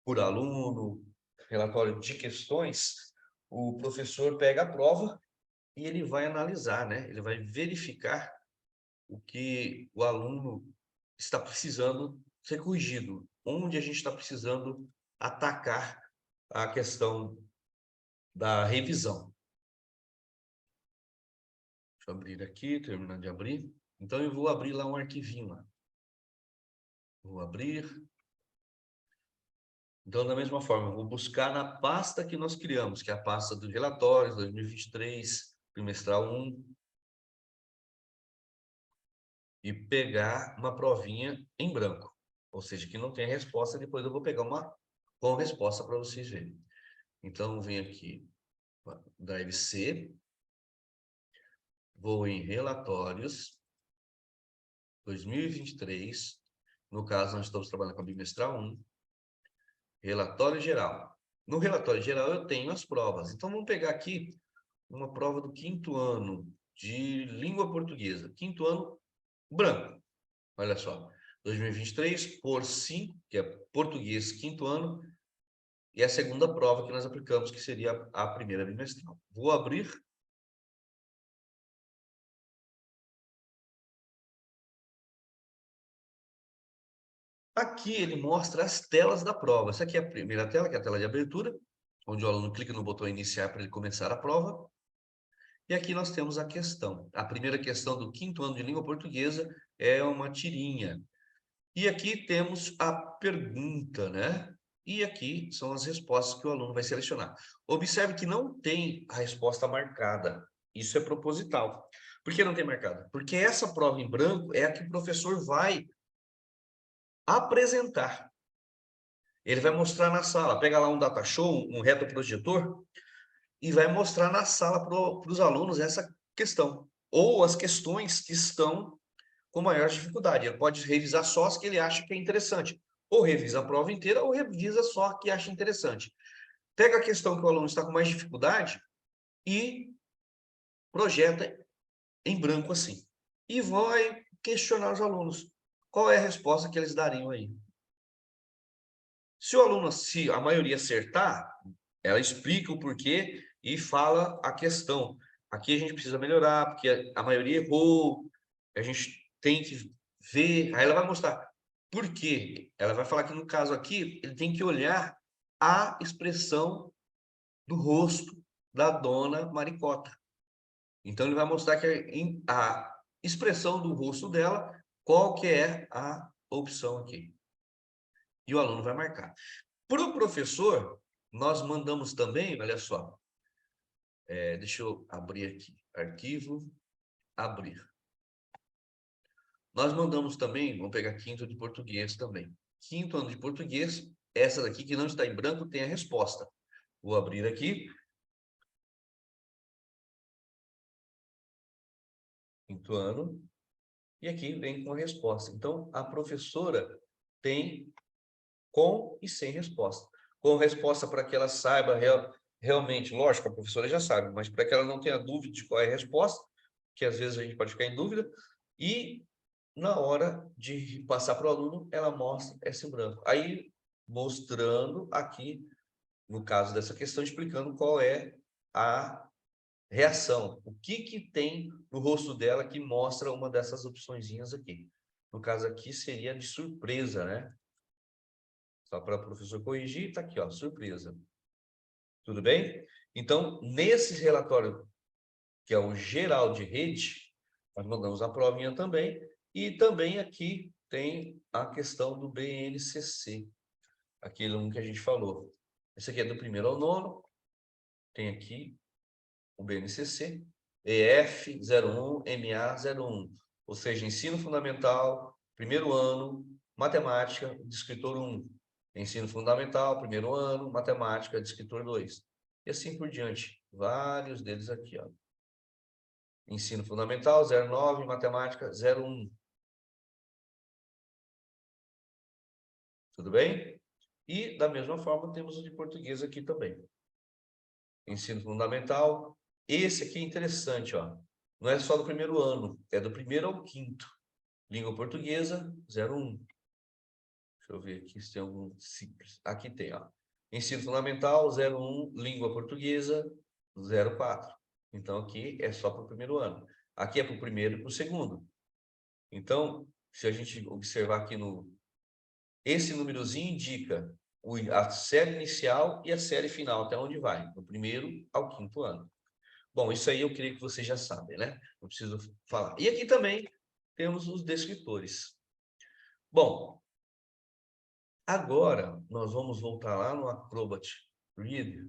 por aluno, relatório de questões, o professor pega a prova e ele vai analisar, né? Ele vai verificar o que o aluno está precisando ser corrigido, onde a gente está precisando atacar a questão da revisão. Deixa eu abrir aqui, terminando de abrir. Então, eu vou abrir lá um arquivinho lá. Vou abrir. Então, da mesma forma, eu vou buscar na pasta que nós criamos, que é a pasta dos relatórios 2023, trimestral 1, e pegar uma provinha em branco. Ou seja, que não tem a resposta, depois eu vou pegar uma com resposta para vocês verem. Então, venho aqui, drive C, vou em relatórios, 2023, no caso, nós estamos trabalhando com a bimestral 1, relatório geral. No relatório geral, eu tenho as provas. Então, vamos pegar aqui uma prova do 5º ano de língua portuguesa. 5º ano, branco. Olha só, 2023 por 5, que é português, 5º ano, e a segunda prova que nós aplicamos, que seria a primeira bimestral. Vou abrir. Aqui ele mostra as telas da prova. Essa aqui é a primeira tela, que é a tela de abertura, onde o aluno clica no botão iniciar para ele começar a prova. E aqui nós temos a questão. A primeira questão do 5º ano de língua portuguesa é uma tirinha. E aqui temos a pergunta, né? E aqui são as respostas que o aluno vai selecionar. Observe que não tem a resposta marcada. Isso é proposital. Por que não tem marcada? Porque essa prova em branco é a que o professor vai apresentar. Ele vai mostrar na sala. Pega lá um data show, um retroprojetor, e vai mostrar na sala para os alunos essa questão. Ou as questões que estão com maior dificuldade. Ele pode revisar só as que ele acha que é interessante. Ou revisa a prova inteira, ou revisa só a que acha interessante. Pega a questão que o aluno está com mais dificuldade e projeta em branco assim. E vai questionar os alunos. Qual é a resposta que eles dariam aí? Se o aluno, se a maioria acertar, ela explica o porquê e fala a questão. Aqui a gente precisa melhorar, porque a maioria errou, a gente tem que ver, aí ela vai mostrar por quê. Ela vai falar que no caso aqui, ele tem que olhar a expressão do rosto da dona Maricota. Então ele vai mostrar que a expressão do rosto dela, qual que é a opção aqui. E o aluno vai marcar. Para o professor, nós mandamos também, olha só, deixa eu abrir aqui, arquivo, abrir. Nós mandamos também, vamos pegar 5º de português também. 5º ano de português, essa daqui que não está em branco tem a resposta. Vou abrir aqui. 5º ano. E aqui vem com a resposta. Então, a professora tem com e sem resposta. Com resposta para que ela saiba realmente, lógico, a professora já sabe, mas para que ela não tenha dúvida de qual é a resposta, que às vezes a gente pode ficar em dúvida, e na hora de passar para o aluno, ela mostra esse branco. Aí, mostrando aqui, no caso dessa questão, explicando qual é a reação. O que tem no rosto dela que mostra uma dessas opçõezinhas aqui. No caso aqui, seria de surpresa, né? Só para o professor corrigir, está aqui, ó, surpresa. Tudo bem? Então, nesse relatório, que é o geral de rede, nós mandamos a provinha também, e também aqui tem a questão do BNCC, aquele um que a gente falou. Esse aqui é do primeiro ao nono, tem aqui o BNCC, EF01, MA01, ou seja, ensino fundamental, primeiro ano, matemática, de escritor 1. Ensino fundamental, primeiro ano, matemática, de escritor 2. E assim por diante, vários deles aqui, ó. Ensino fundamental, 09, matemática, 01. Tudo bem? E, da mesma forma, temos o de português aqui também. Ensino fundamental. Esse aqui é interessante, ó. Não é só do primeiro ano, é do primeiro ao quinto. Língua portuguesa, 01. Deixa eu ver aqui se tem algum simples. Aqui tem, ó. Ensino fundamental, 01, língua portuguesa, 04. Então, aqui é só para o primeiro ano. Aqui é para o primeiro e para o segundo. Então, se a gente observar aqui no... Esse númerozinho indica a série inicial e a série final, até onde vai, do primeiro ao quinto ano. Bom, isso aí eu creio que vocês já sabem, né? Não preciso falar. E aqui também temos os descritores. Bom, agora nós vamos voltar lá no Acrobat Reader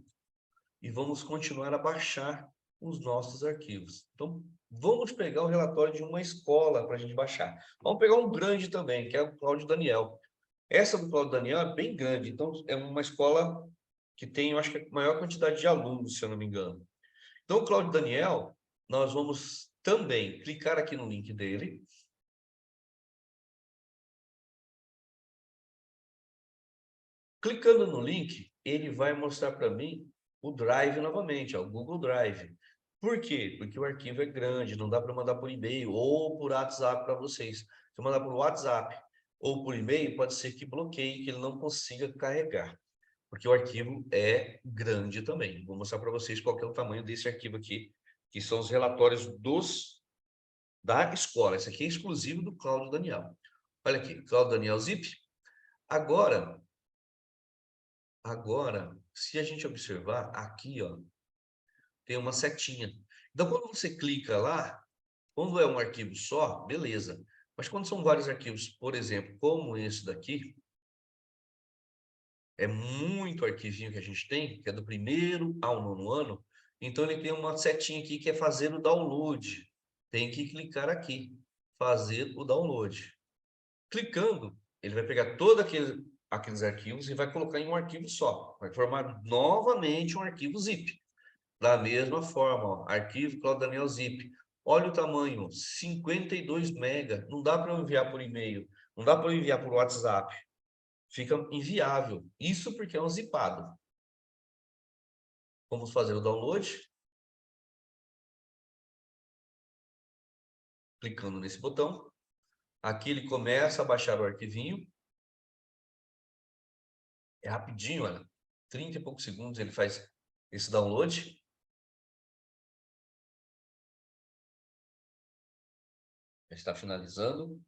e vamos continuar a baixar os nossos arquivos. Então, vamos pegar o relatório de uma escola para a gente baixar. Vamos pegar um grande também, que é o Cláudio Daniel. Essa do Cláudio Daniel é bem grande, então é uma escola que tem, eu acho que a maior quantidade de alunos, se eu não me engano. Então, o Cláudio Daniel, nós vamos também clicar aqui no link dele. Clicando no link, ele vai mostrar para mim o Drive novamente, ó, o Google Drive. Por quê? Porque o arquivo é grande, não dá para mandar por e-mail ou por WhatsApp para vocês. Se eu mandar por WhatsApp ou por e-mail, pode ser que bloqueie, que ele não consiga carregar. Porque o arquivo é grande também. Vou mostrar para vocês qual que é o tamanho desse arquivo aqui, que são os relatórios da escola. Esse aqui é exclusivo do Cláudio Daniel. Olha aqui, Cláudio Daniel Zip. Agora, se a gente observar aqui, ó, tem uma setinha. Então, quando você clica lá, quando é um arquivo só, beleza. Mas quando são vários arquivos, por exemplo, como esse daqui, é muito arquivinho que a gente tem, que é do primeiro ao nono ano, então ele tem uma setinha aqui que é fazer o download. Tem que clicar aqui, fazer o download. Clicando, ele vai pegar todos aqueles arquivos e vai colocar em um arquivo só. Vai formar novamente um arquivo zip. Da mesma forma, ó, arquivo Cláudio Daniel zip. Olha o tamanho, 52 MB. Não dá para eu enviar por e-mail, não dá para eu enviar por WhatsApp. Fica inviável. Isso porque é um zipado. Vamos fazer o download. Clicando nesse botão. Aqui ele começa a baixar o arquivinho. É rapidinho, olha. 30 e poucos segundos ele faz esse download. Já está finalizando.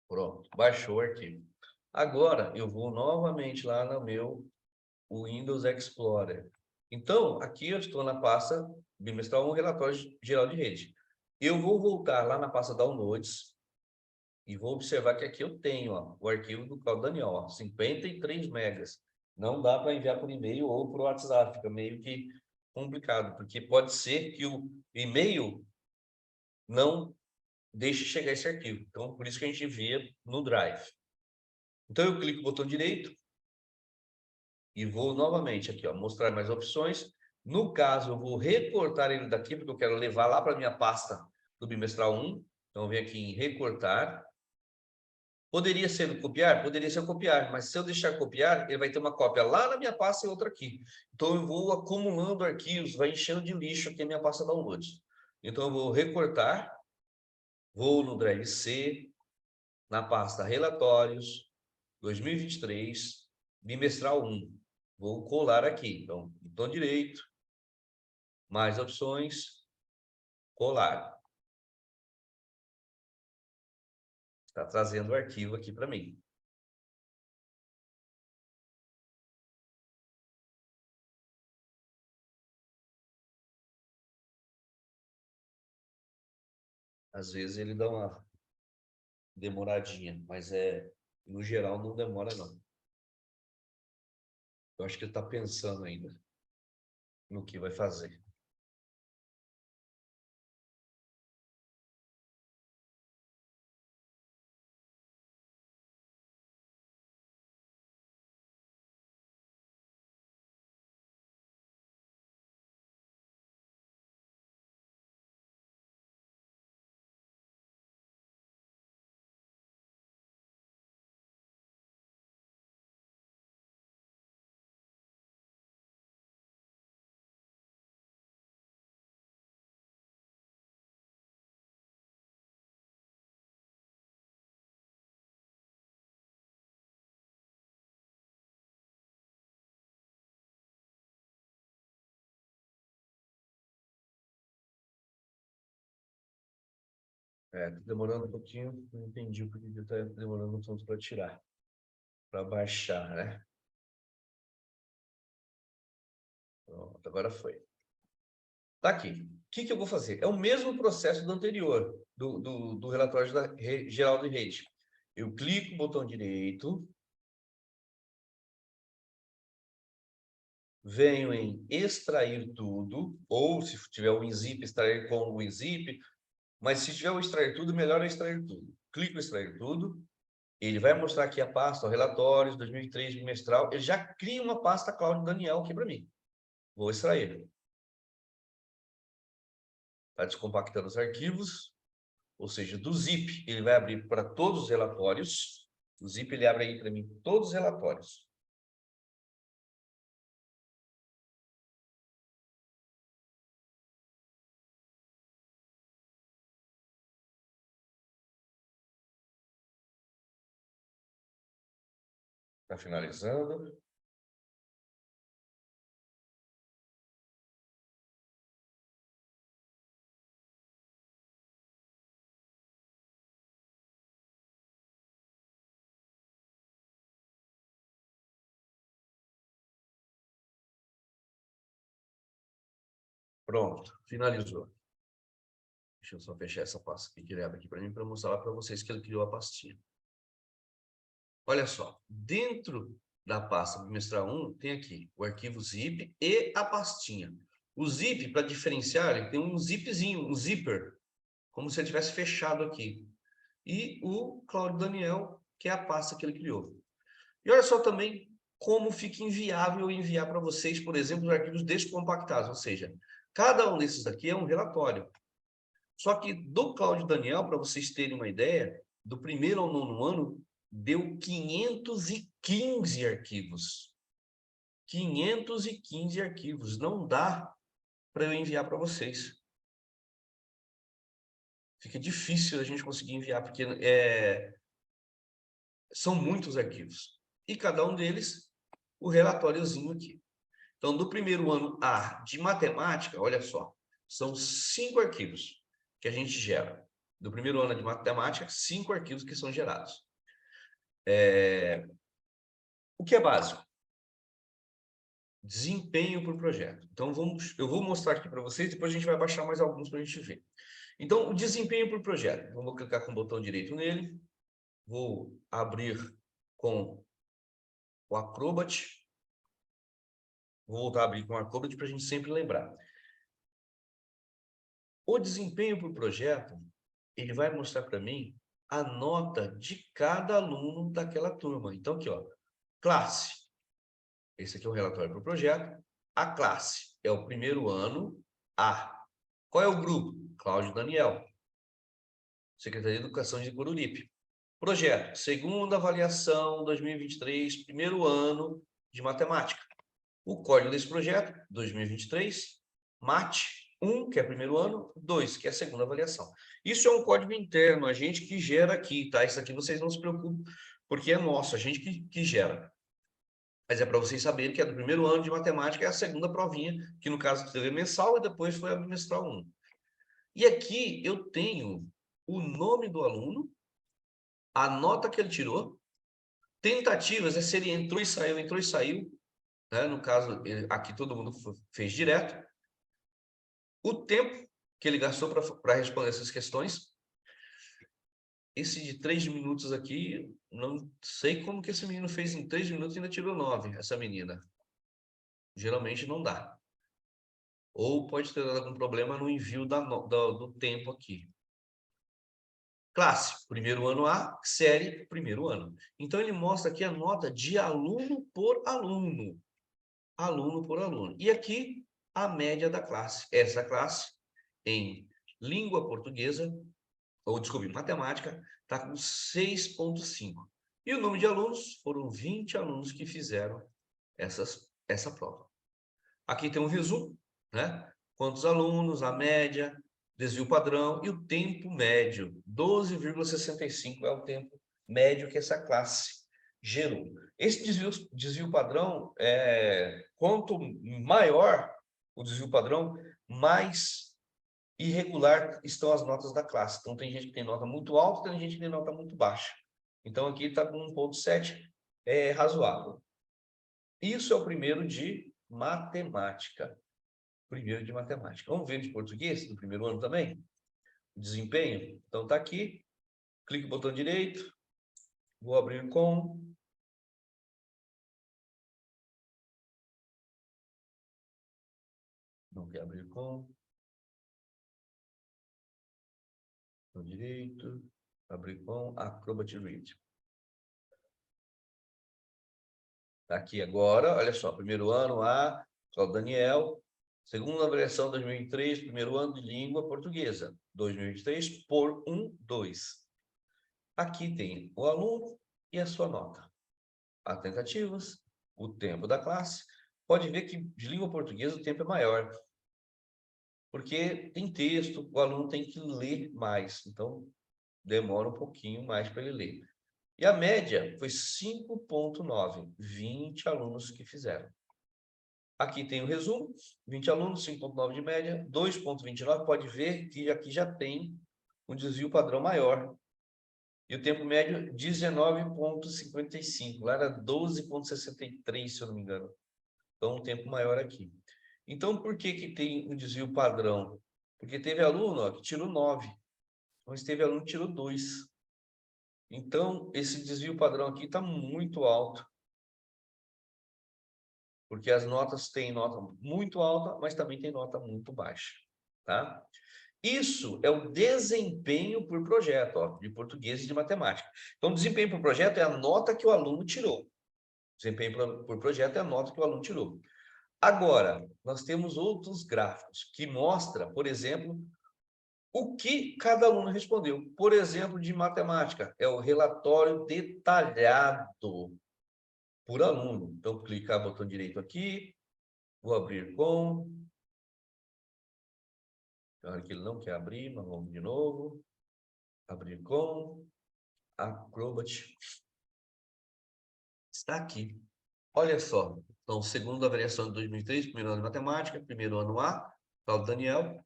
Pronto, baixou o arquivo. Agora eu vou novamente lá no meu Windows Explorer. Então, aqui eu estou na pasta bimestral 1, relatório geral de rede. Eu vou voltar lá na pasta Downloads e vou observar que aqui eu tenho, ó, o arquivo do Cláudio Daniel, ó, 53 megas. Não dá para enviar por e-mail ou por WhatsApp, fica meio que complicado, porque pode ser que o e-mail não deixe chegar esse arquivo. Então, por isso que a gente envia no Drive. Então, eu clico no botão direito e vou novamente aqui, ó, mostrar mais opções. No caso, eu vou recortar ele daqui, porque eu quero levar lá para a minha pasta do bimestral 1. Então, eu venho aqui em recortar. Poderia ser no copiar? Poderia ser copiar, mas se eu deixar copiar, ele vai ter uma cópia lá na minha pasta e outra aqui. Então, eu vou acumulando arquivos, vai enchendo de lixo aqui a minha pasta downloads. Então, eu vou recortar, vou no Drive C, na pasta Relatórios, 2023, bimestral 1. Vou colar aqui. Então, botão direito, mais opções, colar. Está trazendo o arquivo aqui para mim. Às vezes ele dá uma demoradinha, mas no geral não demora não. Eu acho que ele está pensando ainda no que vai fazer. Tá demorando um pouquinho, não entendi porque está demorando tanto para tirar, para baixar, né? Pronto, agora foi. Tá aqui. O que eu vou fazer? É o mesmo processo do anterior, do relatório geral de rede. Eu clico, botão direito, venho em extrair tudo, ou se tiver o WinZip, extrair com o WinZip, mas se tiver o extrair tudo, melhor é extrair tudo. Clico em extrair tudo, ele vai mostrar aqui a pasta, ó, relatórios, 2003, bimestral, ele já cria uma pasta Cláudio Daniel aqui para mim. Vou extrair. Está descompactando os arquivos, ou seja, do zip, ele vai abrir para todos os relatórios. O zip, ele abre aí para mim todos os relatórios. Está finalizando. Pronto, finalizou. Deixa eu só fechar essa pasta aqui que ele abre aqui para mim, para mostrar para vocês que ele criou a pastinha. Olha só, dentro da pasta bimestral 1, tem aqui o arquivo zip e a pastinha. O zip, para diferenciar, ele tem um zipzinho, um zipper, como se ele tivesse fechado aqui. E o Cláudio Daniel, que é a pasta que ele criou. E olha só também como fica inviável enviar para vocês, por exemplo, os arquivos descompactados, ou seja, cada um desses aqui é um relatório. Só que do Cláudio Daniel, para vocês terem uma ideia, do primeiro ao nono ano, deu 515 arquivos. 515 arquivos. Não dá para eu enviar para vocês. Fica difícil a gente conseguir enviar, porque são muitos arquivos. E cada um deles, o relatóriozinho aqui. Então, do primeiro ano A de matemática, olha só, são 5 arquivos que a gente gera. Do primeiro ano de matemática, 5 arquivos que são gerados. O que é básico? Desempenho por projeto. Então, eu vou mostrar aqui para vocês, depois a gente vai baixar mais alguns para a gente ver. Então, o desempenho por projeto. Então, vou clicar com o botão direito nele, vou abrir com o Acrobat, vou voltar a abrir com o Acrobat para a gente sempre lembrar. O desempenho por projeto, ele vai mostrar para mim a nota de cada aluno daquela turma. Então, aqui, ó, classe. Esse aqui é o relatório para o projeto. A classe é o primeiro ano A. Qual é o grupo? Cláudio Daniel, Secretaria de Educação de Coruripe. Projeto, segunda avaliação 2023, primeiro ano de matemática. O código desse projeto, 2023, MAT 1, que é primeiro ano, 2, que é a segunda avaliação. Isso é um código interno, a gente que gera aqui, tá? Isso aqui vocês não se preocupem, porque é nosso, a gente que gera. Mas é para vocês saberem que é do primeiro ano de matemática, é a segunda provinha, que no caso teve mensal e depois foi a bimestral 1. E aqui eu tenho o nome do aluno, a nota que ele tirou, tentativas, se ele entrou e saiu, né? No caso, aqui todo mundo fez direto. O tempo que ele gastou para responder essas questões. Esse de 3 minutos aqui, não sei como que esse menino fez em 3 minutos e ainda tirou 9, essa menina. Geralmente não dá. Ou pode ter dado algum problema no envio do tempo aqui. Classe, primeiro ano A, série, primeiro ano. Então, ele mostra aqui a nota de aluno por aluno. Aluno por aluno. E aqui, a média da classe. Essa classe, em língua portuguesa, ou desculpe, matemática, está com 6,5. E o número de alunos, foram 20 alunos que fizeram essa prova. Aqui tem um resumo, né? Quantos alunos, a média, desvio padrão e o tempo médio. 12,65 é o tempo médio que essa classe gerou. Esse desvio padrão, quanto maior o desvio padrão, mais irregular estão as notas da classe. Então, tem gente que tem nota muito alta, tem gente que tem nota muito baixa. Então, aqui está com 1,7, é razoável. Isso é o primeiro de matemática. Primeiro de matemática. Vamos ver de português, do primeiro ano também? O desempenho. Então, está aqui. Clique no botão direito. Vou abrir com... Não quer abrir com... Botão direito. Abrir com Acrobat Read. Está aqui agora, olha só. Primeiro ano, A, Cláudio Daniel. Segunda avaliação 2023, primeiro ano de língua portuguesa. 2023 por 1, 2. Aqui tem o aluno e a sua nota. As tentativas, o tempo da classe. Pode ver que de língua portuguesa o tempo é maior. Porque tem texto, o aluno tem que ler mais. Então, demora um pouquinho mais para ele ler. E a média foi 5,9. 20 alunos que fizeram. Aqui tem o resumo, 20 alunos, 5,9 de média, 2,29, pode ver que aqui já tem um desvio padrão maior. E o tempo médio, 19,55, lá era 12,63, se eu não me engano. Então, um tempo maior aqui. Então, por que tem um desvio padrão? Porque teve aluno, ó, que tirou 9, mas teve aluno que tirou 2. Então, esse desvio padrão aqui está muito alto. Porque as notas têm nota muito alta, mas também tem nota muito baixa, tá? Isso é o desempenho por projeto, ó, de português e de matemática. Então, desempenho por projeto é a nota que o aluno tirou. Desempenho por projeto é a nota que o aluno tirou. Agora, nós temos outros gráficos que mostram, por exemplo, o que cada aluno respondeu. Por exemplo, de matemática, é o relatório detalhado por aluno. Então, clicar no botão direito aqui, vou abrir com... Então, aqui ele não quer abrir, mas vamos de novo. Abrir com Acrobat. Está aqui. Olha só. Então, segunda avaliação de 2003, primeiro ano de matemática, primeiro ano A, Cláudio Daniel.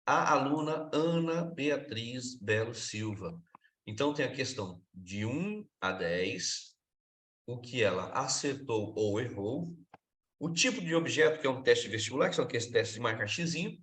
A aluna Ana Beatriz Belo Silva. Então, tem a questão de 1 a 10, o que ela acertou ou errou, o tipo de objeto, que é um teste vestibular, que são aqueles testes de marcar xizinho,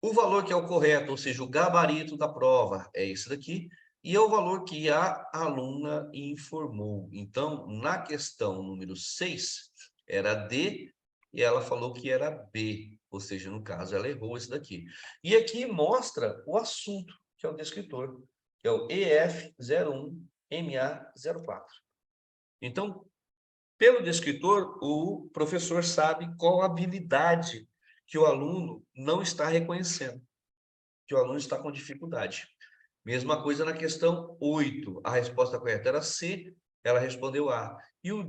o valor que é o correto, ou seja, o gabarito da prova, é esse daqui, e é o valor que a aluna informou. Então, na questão número 6, era D, e ela falou que era B, ou seja, no caso, ela errou esse daqui. E aqui mostra o assunto. que é o descritor, que é o EF01MA04. Então, pelo descritor, o professor sabe qual habilidade que o aluno não está reconhecendo, que o aluno está com dificuldade. Mesma coisa na questão 8. A resposta correta era C, ela respondeu A. E o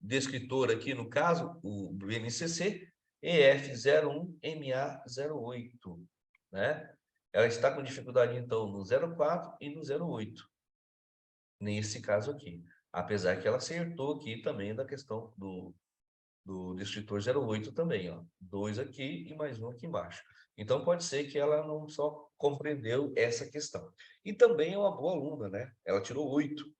descritor aqui, no caso, o BNCC, EF01MA08, né? Ela está com dificuldade, então, no 04 e no 08, nesse caso aqui. Apesar que ela acertou aqui também da questão do descritor 08 também, ó. 2 aqui e mais um aqui embaixo. Então, pode ser que ela não só compreendeu essa questão. E também é uma boa aluna, né? Ela tirou 8.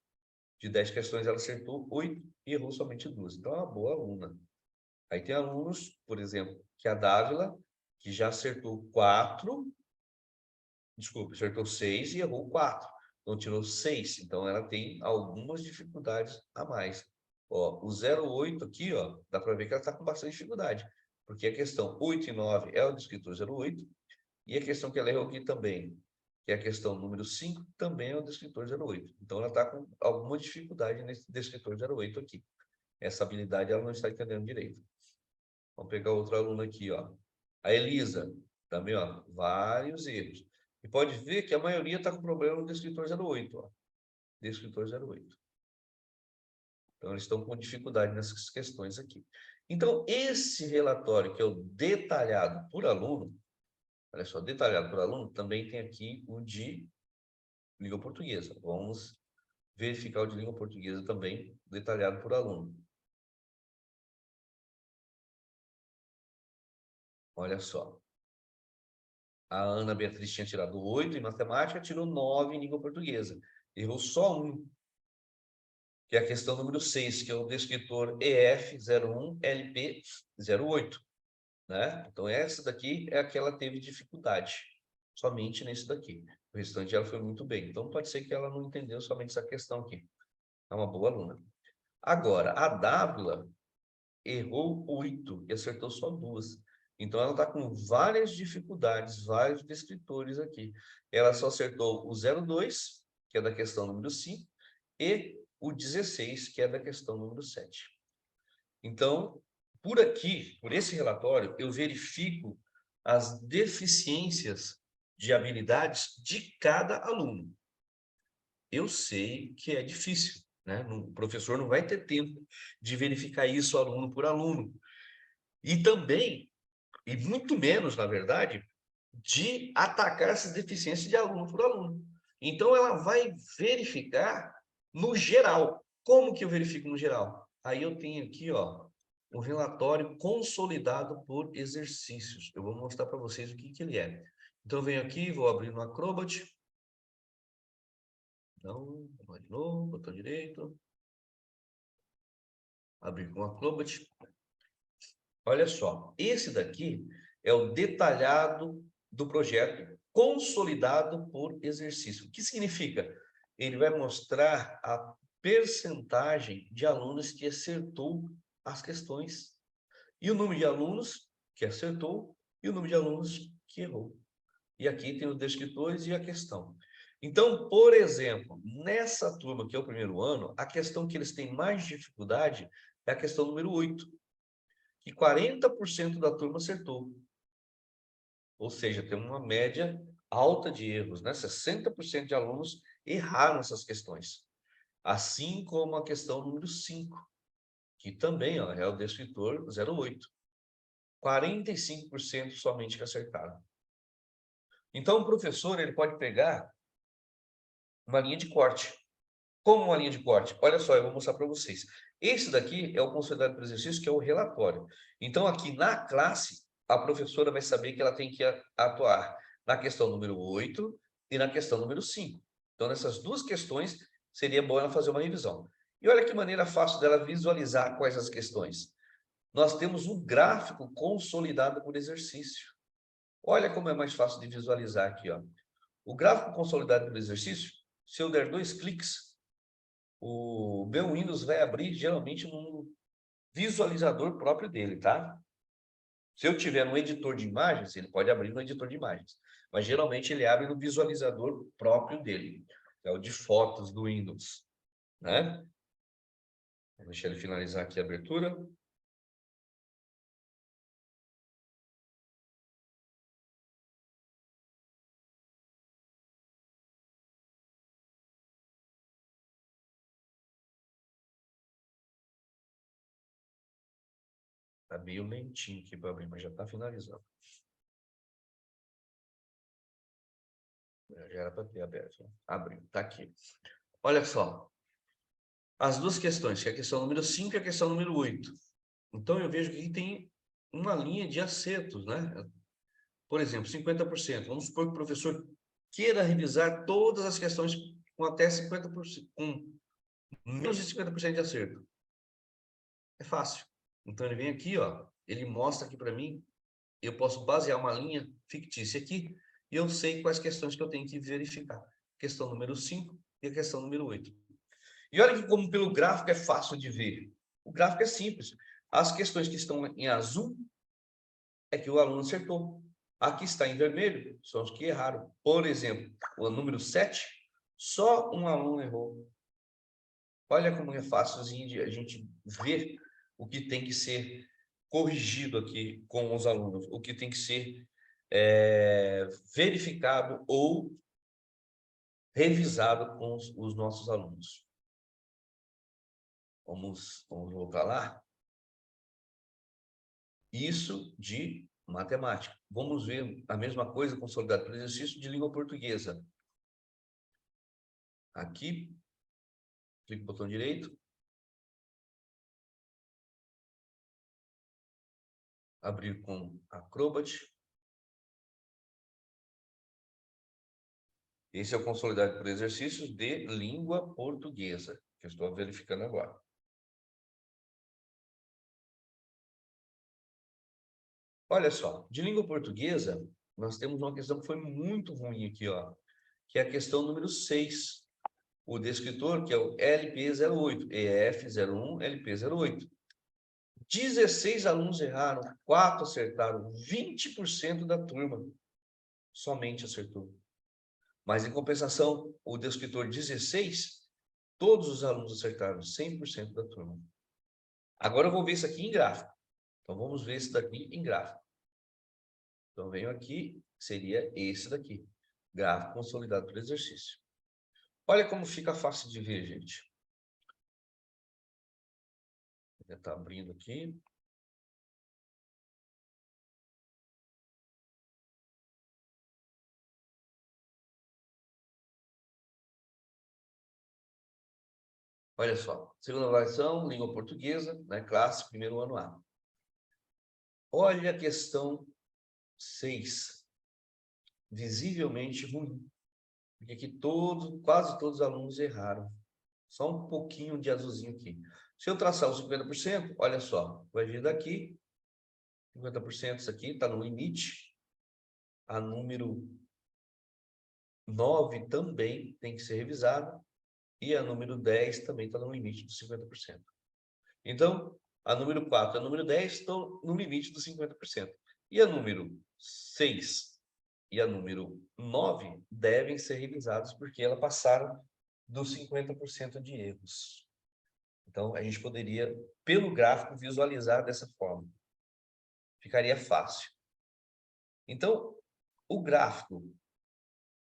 De 10 questões, ela acertou 8 e errou somente 2. Então, é uma boa aluna. Aí tem alunos, por exemplo, que a Dávila, que já acertou 4, desculpa, acertou 6 e errou 4. Então, tirou 6. Então, ela tem algumas dificuldades a mais. Ó, o 08 aqui, ó, dá para ver que ela está com bastante dificuldade. Porque a questão 8 e 9 é o descritor 08. E a questão que ela errou aqui também, que é a questão número 5, também é o descritor 08. Então, ela está com alguma dificuldade nesse descritor 08 aqui. Essa habilidade ela não está entendendo direito. Vamos pegar outra aluna aqui, ó. A Elisa, também, ó, vários erros. E pode ver que a maioria está com problema no descritor 08, ó. Descritor 08. Então, eles estão com dificuldade nessas questões aqui. Então, esse relatório, que é o detalhado por aluno, olha só, detalhado por aluno, também tem aqui o de língua portuguesa. Vamos verificar o de língua portuguesa também, detalhado por aluno. Olha só. A Ana Beatriz tinha tirado 8 em matemática, tirou 9 em língua portuguesa. Errou só um, que é a questão número 6, que é o descritor EF01LP08. Né? Então, essa daqui é a que ela teve dificuldade, somente nesse daqui. O restante ela foi muito bem. Então, pode ser que ela não entendeu somente essa questão aqui. É uma boa aluna. Agora, a Dávila errou 8 e acertou só 2. Então, ela está com várias dificuldades, vários descritores aqui. Ela só acertou o 02, que é da questão número 5, e o 16, que é da questão número 7. Então, por aqui, por esse relatório, eu verifico as deficiências de habilidades de cada aluno. Eu sei que é difícil, né? O professor não vai ter tempo de verificar isso aluno por aluno. E também, e muito menos, na verdade, de atacar essas deficiências de aluno por aluno. Então, ela vai verificar no geral. Como que eu verifico no geral? Aí eu tenho aqui, ó, um relatório consolidado por exercícios. Eu vou mostrar para vocês o que ele é. Então, eu venho aqui, vou abrir no Acrobat. Não, de novo, botão direito. Abrir com o Acrobat. Olha só, esse daqui é o detalhado do projeto consolidado por exercício. O que significa? Ele vai mostrar a percentagem de alunos que acertou as questões e o número de alunos que acertou e o número de alunos que errou. E aqui tem os descritores e a questão. Então, por exemplo, nessa turma que é o primeiro ano, a questão que eles têm mais dificuldade é a questão número 8, que 40% da turma acertou. Ou seja, tem uma média alta de erros, né? 60% de alunos erraram essas questões. Assim como a questão número 5, que também, ó, é o descritor 08. 45% somente que acertaram. Então, o professor ele pode pegar uma linha de corte. Como uma linha de corte? Olha só, eu vou mostrar para vocês. Esse daqui é o consolidado por exercício, que é o relatório. Então, aqui na classe, a professora vai saber que ela tem que atuar na questão número 8 e na questão número 5. Então, nessas duas questões, seria bom ela fazer uma revisão. E olha que maneira fácil dela visualizar quais as questões. Nós temos um gráfico consolidado por exercício. Olha como é mais fácil de visualizar aqui, ó. O gráfico consolidado por exercício, se eu der 2 cliques, o meu Windows vai abrir geralmente num visualizador próprio dele, tá? Se eu tiver um editor de imagens, ele pode abrir no editor de imagens. mas geralmente ele abre no visualizador próprio dele, que é o de fotos do Windows, né? Vou deixar ele finalizar aqui a abertura. Tá meio lentinho aqui para abrir, mas já está finalizando. Já era para ter aberto. Abriu, tá aqui. Olha só. As duas questões, que é a questão número 5 e a questão número 8. Então, eu vejo que aqui tem uma linha de acertos, né? Por exemplo, 50%. Vamos supor que o professor queira revisar todas as questões com até 50%, com menos de 50% de acerto. É fácil. Então, ele vem aqui, ó, ele mostra aqui para mim, eu posso basear uma linha fictícia aqui, e eu sei quais questões que eu tenho que verificar. Questão número 5 e a questão número 8. E olha que como pelo gráfico é fácil de ver. O gráfico é simples. As questões que estão em azul é que o aluno acertou. Aqui está em vermelho, são os que erraram. Por exemplo, o número 7, só um aluno errou. Olha como é fácilzinho de a gente ver o que tem que ser corrigido aqui com os alunos, o que tem que ser verificado ou revisado com os nossos alunos. Vamos voltar lá. Isso de matemática. Vamos ver a mesma coisa consolidado pelo exercício de língua portuguesa. Aqui, clique no botão direito. Abrir com Acrobat. Esse é o consolidado por exercícios de língua portuguesa, que eu estou verificando agora. Olha só, de língua portuguesa, nós temos uma questão que foi muito ruim aqui, ó, que é a questão número 6. O descritor, que é o LP08, EF01, LP08. 16 alunos erraram, 4 acertaram, 20% da turma somente acertou. Mas, em compensação, o descritor 16, todos os alunos acertaram, 100% da turma. Agora eu vou ver isso aqui em gráfico. Então, vamos ver isso daqui em gráfico. Então, venho aqui, seria esse daqui. Gráfico consolidado por exercício. Olha como fica fácil de ver, gente. Já está abrindo aqui. Olha só, segunda avaliação, língua portuguesa, né, classe, primeiro ano A. Olha a questão 6, visivelmente ruim, porque aqui quase todos os alunos erraram. Só um pouquinho de azulzinho aqui. Se eu traçar os 50%, olha só, vai vir daqui, 50% isso aqui está no limite. A número 9 também tem que ser revisada. E a número 10 também está no limite dos 50%. Então, a número 4 e a número 10 estão no limite dos 50%. E a número 6 e a número 9 devem ser revisados porque elas passaram dos 50% de erros. Então, a gente poderia, pelo gráfico, visualizar dessa forma. Ficaria fácil. Então, o gráfico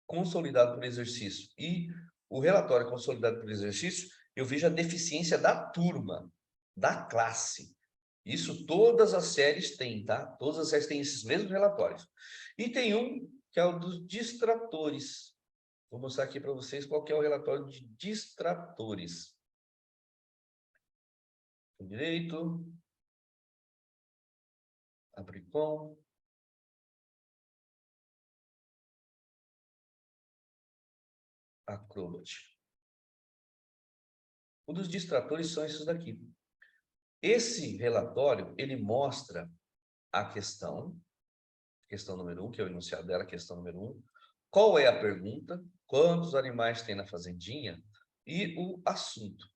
consolidado por exercício e o relatório consolidado por exercício, eu vejo a deficiência da turma, da classe. Isso todas as séries têm, tá? Todas as séries têm esses mesmos relatórios. E tem um que é o dos distratores. Vou mostrar aqui para vocês qual que é o relatório de distratores. Direito. Abrir com. Acrobat. Um dos distratores são esses daqui. Esse relatório, ele mostra a questão número 1, que é o enunciado dela, questão número 1. Qual é a pergunta? Quantos animais tem na fazendinha? E o assunto.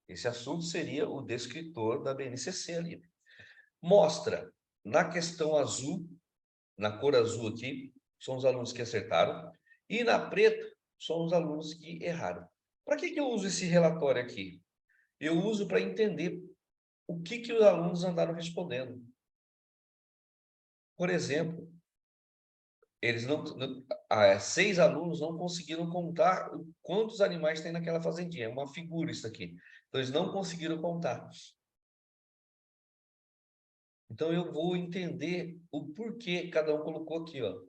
Esse assunto seria o descritor da BNCC ali. Mostra, na questão azul, na cor azul aqui, são os alunos que acertaram, e na preta são os alunos que erraram. Para que eu uso esse relatório aqui? Eu uso para entender o que os alunos andaram respondendo. Por exemplo, eles 6 alunos não conseguiram contar quantos animais tem naquela fazendinha. É uma figura isso aqui. Então, eles não conseguiram contar. Então, eu vou entender o porquê cada um colocou aqui, ó.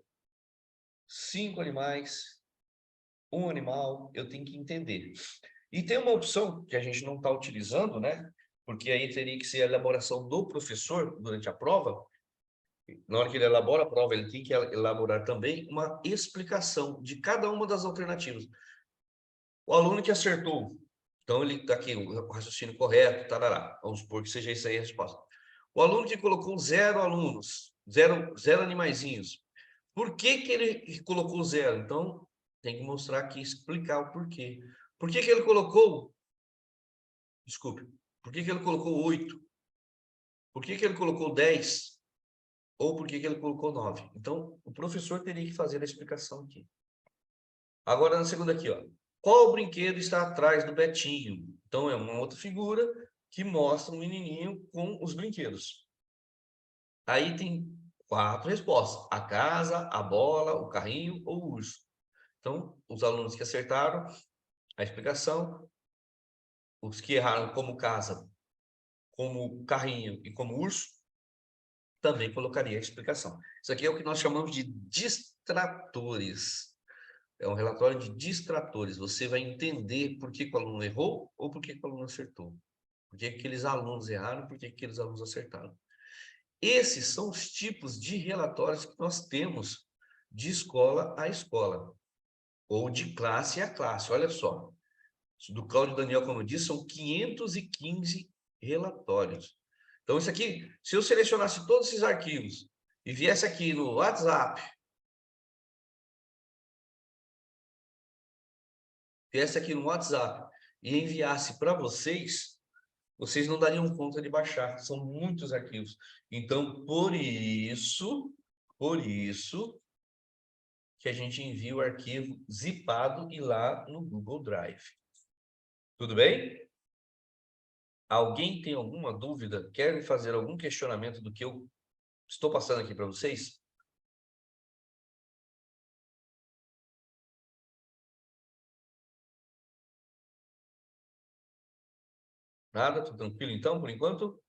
5 animais, 1 animal, eu tenho que entender. E tem uma opção que a gente não está utilizando, né? Porque aí teria que ser a elaboração do professor durante a prova. Na hora que ele elabora a prova, ele tem que elaborar também uma explicação de cada uma das alternativas. O aluno que acertou, então ele está aqui, o raciocínio correto, tarará. Vamos supor que seja isso aí a resposta. O aluno que colocou 0 alunos, zero animaizinhos, por que ele colocou 0? Então, tem que mostrar aqui, explicar o porquê. Por que ele colocou, desculpe, por que ele colocou 8? Por que ele colocou 10? Ou por que ele colocou 9? Então, o professor teria que fazer a explicação aqui. Agora, na segunda aqui, ó. Qual brinquedo está atrás do Betinho? Então, é uma outra figura que mostra um menininho com os brinquedos. Aí tem 4 respostas. A casa, a bola, o carrinho ou o urso. Então, os alunos que acertaram a explicação, os que erraram como casa, como carrinho e como urso, também colocaria a explicação. Isso aqui é o que nós chamamos de distratores. É um relatório de distratores. Você vai entender por que o aluno errou ou por que o aluno acertou. Por que aqueles alunos erraram, por que aqueles alunos acertaram. Esses são os tipos de relatórios que nós temos de escola a escola, ou de classe a classe. Olha só, do Cláudio Daniel, como eu disse, são 515 relatórios. Então, isso aqui, se eu selecionasse todos esses arquivos e viesse aqui no WhatsApp, e enviasse para vocês, vocês não dariam conta de baixar. São muitos arquivos. Então, por isso que a gente envia o arquivo zipado e lá no Google Drive. Tudo bem? Alguém tem alguma dúvida? Quer fazer algum questionamento do que eu estou passando aqui para vocês? Nada? Tudo tranquilo então, por enquanto?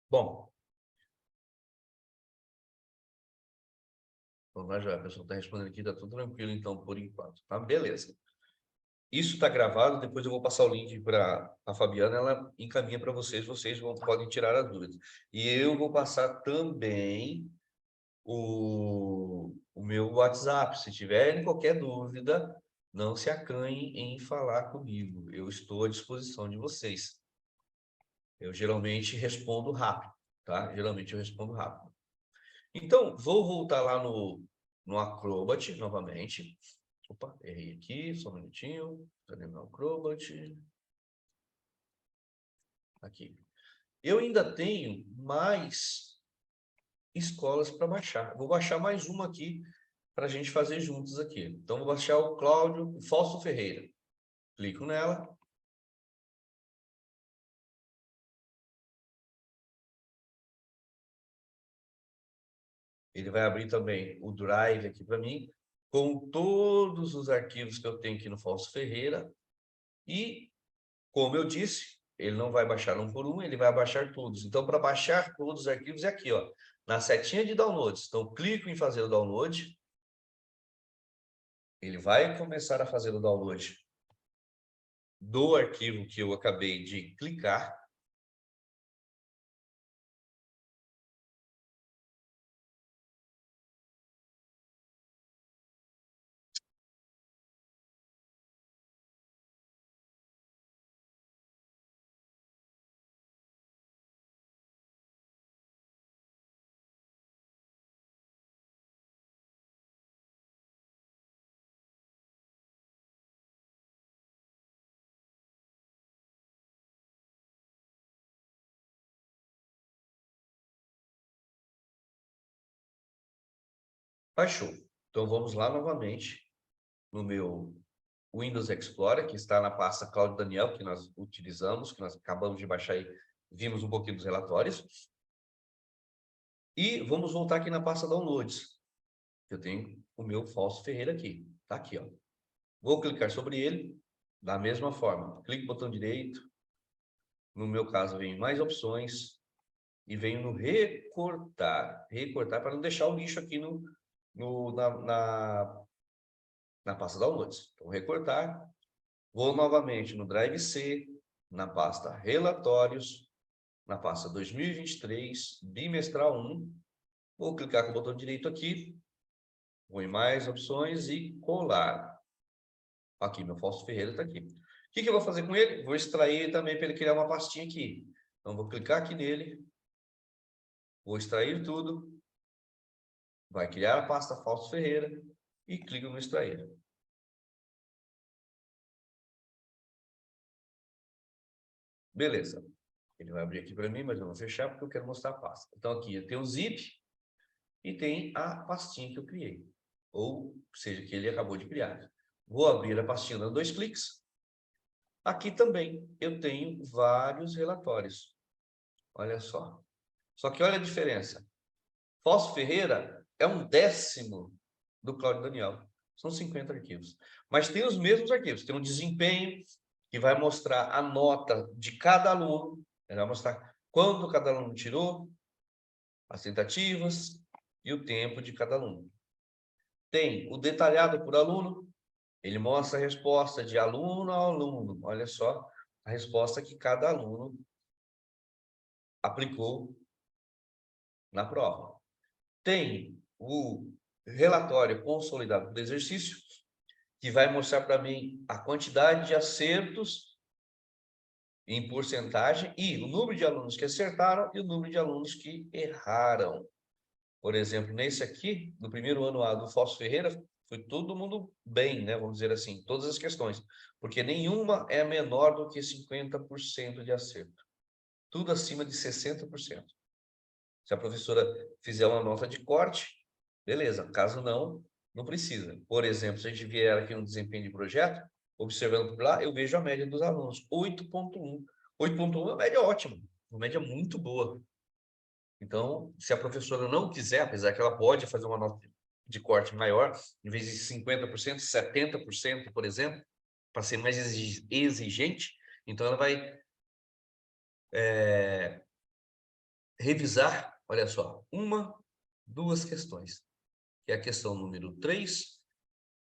Bom, vamos lá já. A pessoa está respondendo aqui, está tudo tranquilo então, por enquanto. Tá? Beleza. Isso está gravado, depois eu vou passar o link para a Fabiana, ela encaminha para vocês, podem tirar as dúvidas. E eu vou passar também o meu WhatsApp. Se tiverem qualquer dúvida, não se acanhem em falar comigo. Eu estou à disposição de vocês. Eu geralmente respondo rápido, tá? Geralmente eu respondo rápido. Então, vou voltar lá no Acrobat novamente. Opa, errei aqui, só um minutinho. Cadê meu Acrobat? Aqui. Eu ainda tenho mais escolas para baixar. Vou baixar mais uma aqui para a gente fazer juntos aqui. Então, vou baixar o Cláudio Fausto Ferreira. Clico nela. Ele vai abrir também o Drive aqui para mim, com todos os arquivos que eu tenho aqui no Fausto Ferreira. E, como eu disse, ele não vai baixar um por um, ele vai baixar todos. Então, para baixar todos os arquivos é aqui, ó, na setinha de downloads. Então, clico em fazer o download. Ele vai começar a fazer o download do arquivo que eu acabei de clicar. Baixou. Então, vamos lá novamente no meu Windows Explorer, que está na pasta Cláudio Daniel, que nós utilizamos, que nós acabamos de baixar e vimos um pouquinho dos relatórios. E vamos voltar aqui na pasta Downloads. Eu tenho o meu Fausto Ferreira aqui. Está aqui, ó. Vou clicar sobre ele, da mesma forma. Clique no botão direito. No meu caso, vem mais opções. E venho no recortar. Recortar para não deixar o lixo aqui na pasta Downloads. Então, recortar. Vou novamente no Drive C, na pasta Relatórios, na pasta 2023, bimestral 1. Vou clicar com o botão direito aqui. Vou em mais opções e colar. Aqui, meu Fausto Ferreira está aqui. O que eu vou fazer com ele? Vou extrair ele também para ele criar uma pastinha aqui. Então, vou clicar aqui nele. Vou extrair tudo. Vai criar a pasta Fausto Ferreira. E clico no extrair. Beleza. Ele vai abrir aqui para mim, mas eu vou fechar porque eu quero mostrar a pasta. Então, aqui eu tenho o zip e tem a pastinha que eu criei. Ou seja, que ele acabou de criar. Vou abrir a pastinha dando 2 cliques. Aqui também eu tenho vários relatórios. Olha só. Só que olha a diferença. Fausto Ferreira é 1/10 do Cláudio Daniel. São 50 arquivos. Mas tem os mesmos arquivos. Tem um desempenho que vai mostrar a nota de cada aluno. Ele vai mostrar quando cada aluno tirou, as tentativas e o tempo de cada aluno. Tem o detalhado por aluno. Ele mostra a resposta de aluno a aluno. Olha só a resposta que cada aluno aplicou na prova. Tem o relatório consolidado do exercício, que vai mostrar para mim a quantidade de acertos em porcentagem e o número de alunos que acertaram e o número de alunos que erraram. Por exemplo, nesse aqui, no primeiro ano A do Fausto Ferreira, foi todo mundo bem, né? Vamos dizer assim, todas as questões, porque nenhuma é menor do que 50% de acerto. Tudo acima de 60%. Se a professora fizer uma nota de corte, beleza. Caso não, não precisa. Por exemplo, se a gente vier aqui no desempenho de projeto, observando por lá, eu vejo a média dos alunos, 8,1. 8,1 é uma média ótima, uma média muito boa. Então, se a professora não quiser, apesar que ela pode fazer uma nota de corte maior, em vez de 50%, 70%, por exemplo, para ser mais exigente, então ela vai revisar, olha só, 2 questões, que é a questão número 3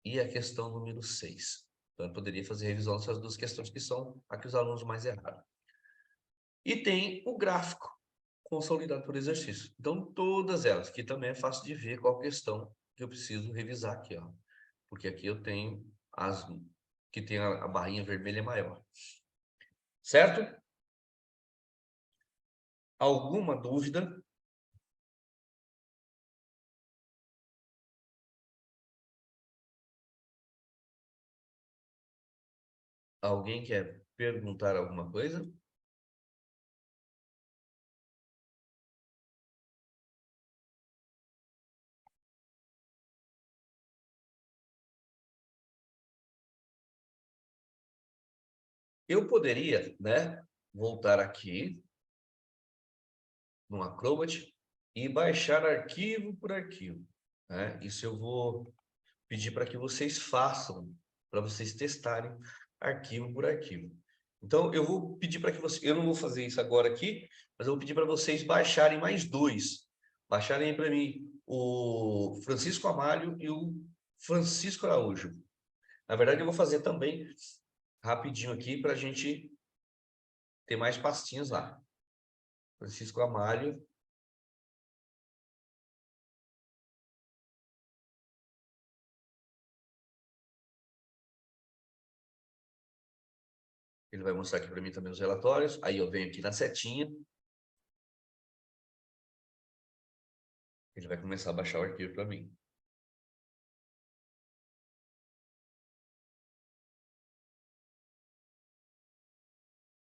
e a questão número 6. Então, eu poderia fazer revisão dessas 2 questões, que são a que os alunos mais erraram. E tem o gráfico consolidado por exercício. Então, todas elas, que também é fácil de ver qual questão que eu preciso revisar aqui, ó. Porque aqui eu tenho as que tem a barrinha vermelha maior. Certo? Alguma dúvida? Alguém quer perguntar alguma coisa? Eu poderia, né, voltar aqui no Acrobat e baixar arquivo por arquivo, né? Isso eu vou pedir para que vocês façam, para vocês testarem arquivo por arquivo. Então, eu vou pedir para que vocês... Eu não vou fazer isso agora aqui, mas eu vou pedir para vocês baixarem mais 2. Baixarem para mim o Francisco Amalho e o Francisco Araújo. Na verdade, eu vou fazer também rapidinho aqui para a gente ter mais pastinhas lá. Francisco Amalho. Ele vai mostrar aqui para mim também os relatórios. Aí eu venho aqui na setinha. Ele vai começar a baixar o arquivo para mim.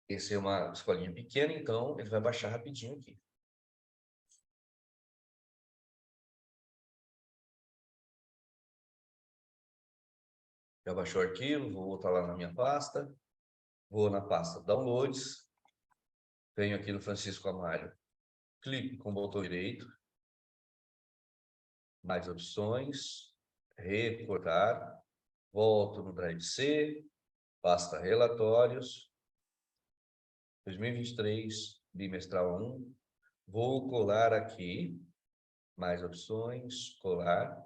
Esse é uma escolinha pequena, então ele vai baixar rapidinho aqui. Já baixou o arquivo, vou voltar lá na minha pasta, vou na pasta Downloads, venho aqui no Francisco Amalho, clico com o botão direito, mais opções, recortar, volto no Drive C, pasta Relatórios, 2023, bimestral 1, vou colar aqui, mais opções, colar.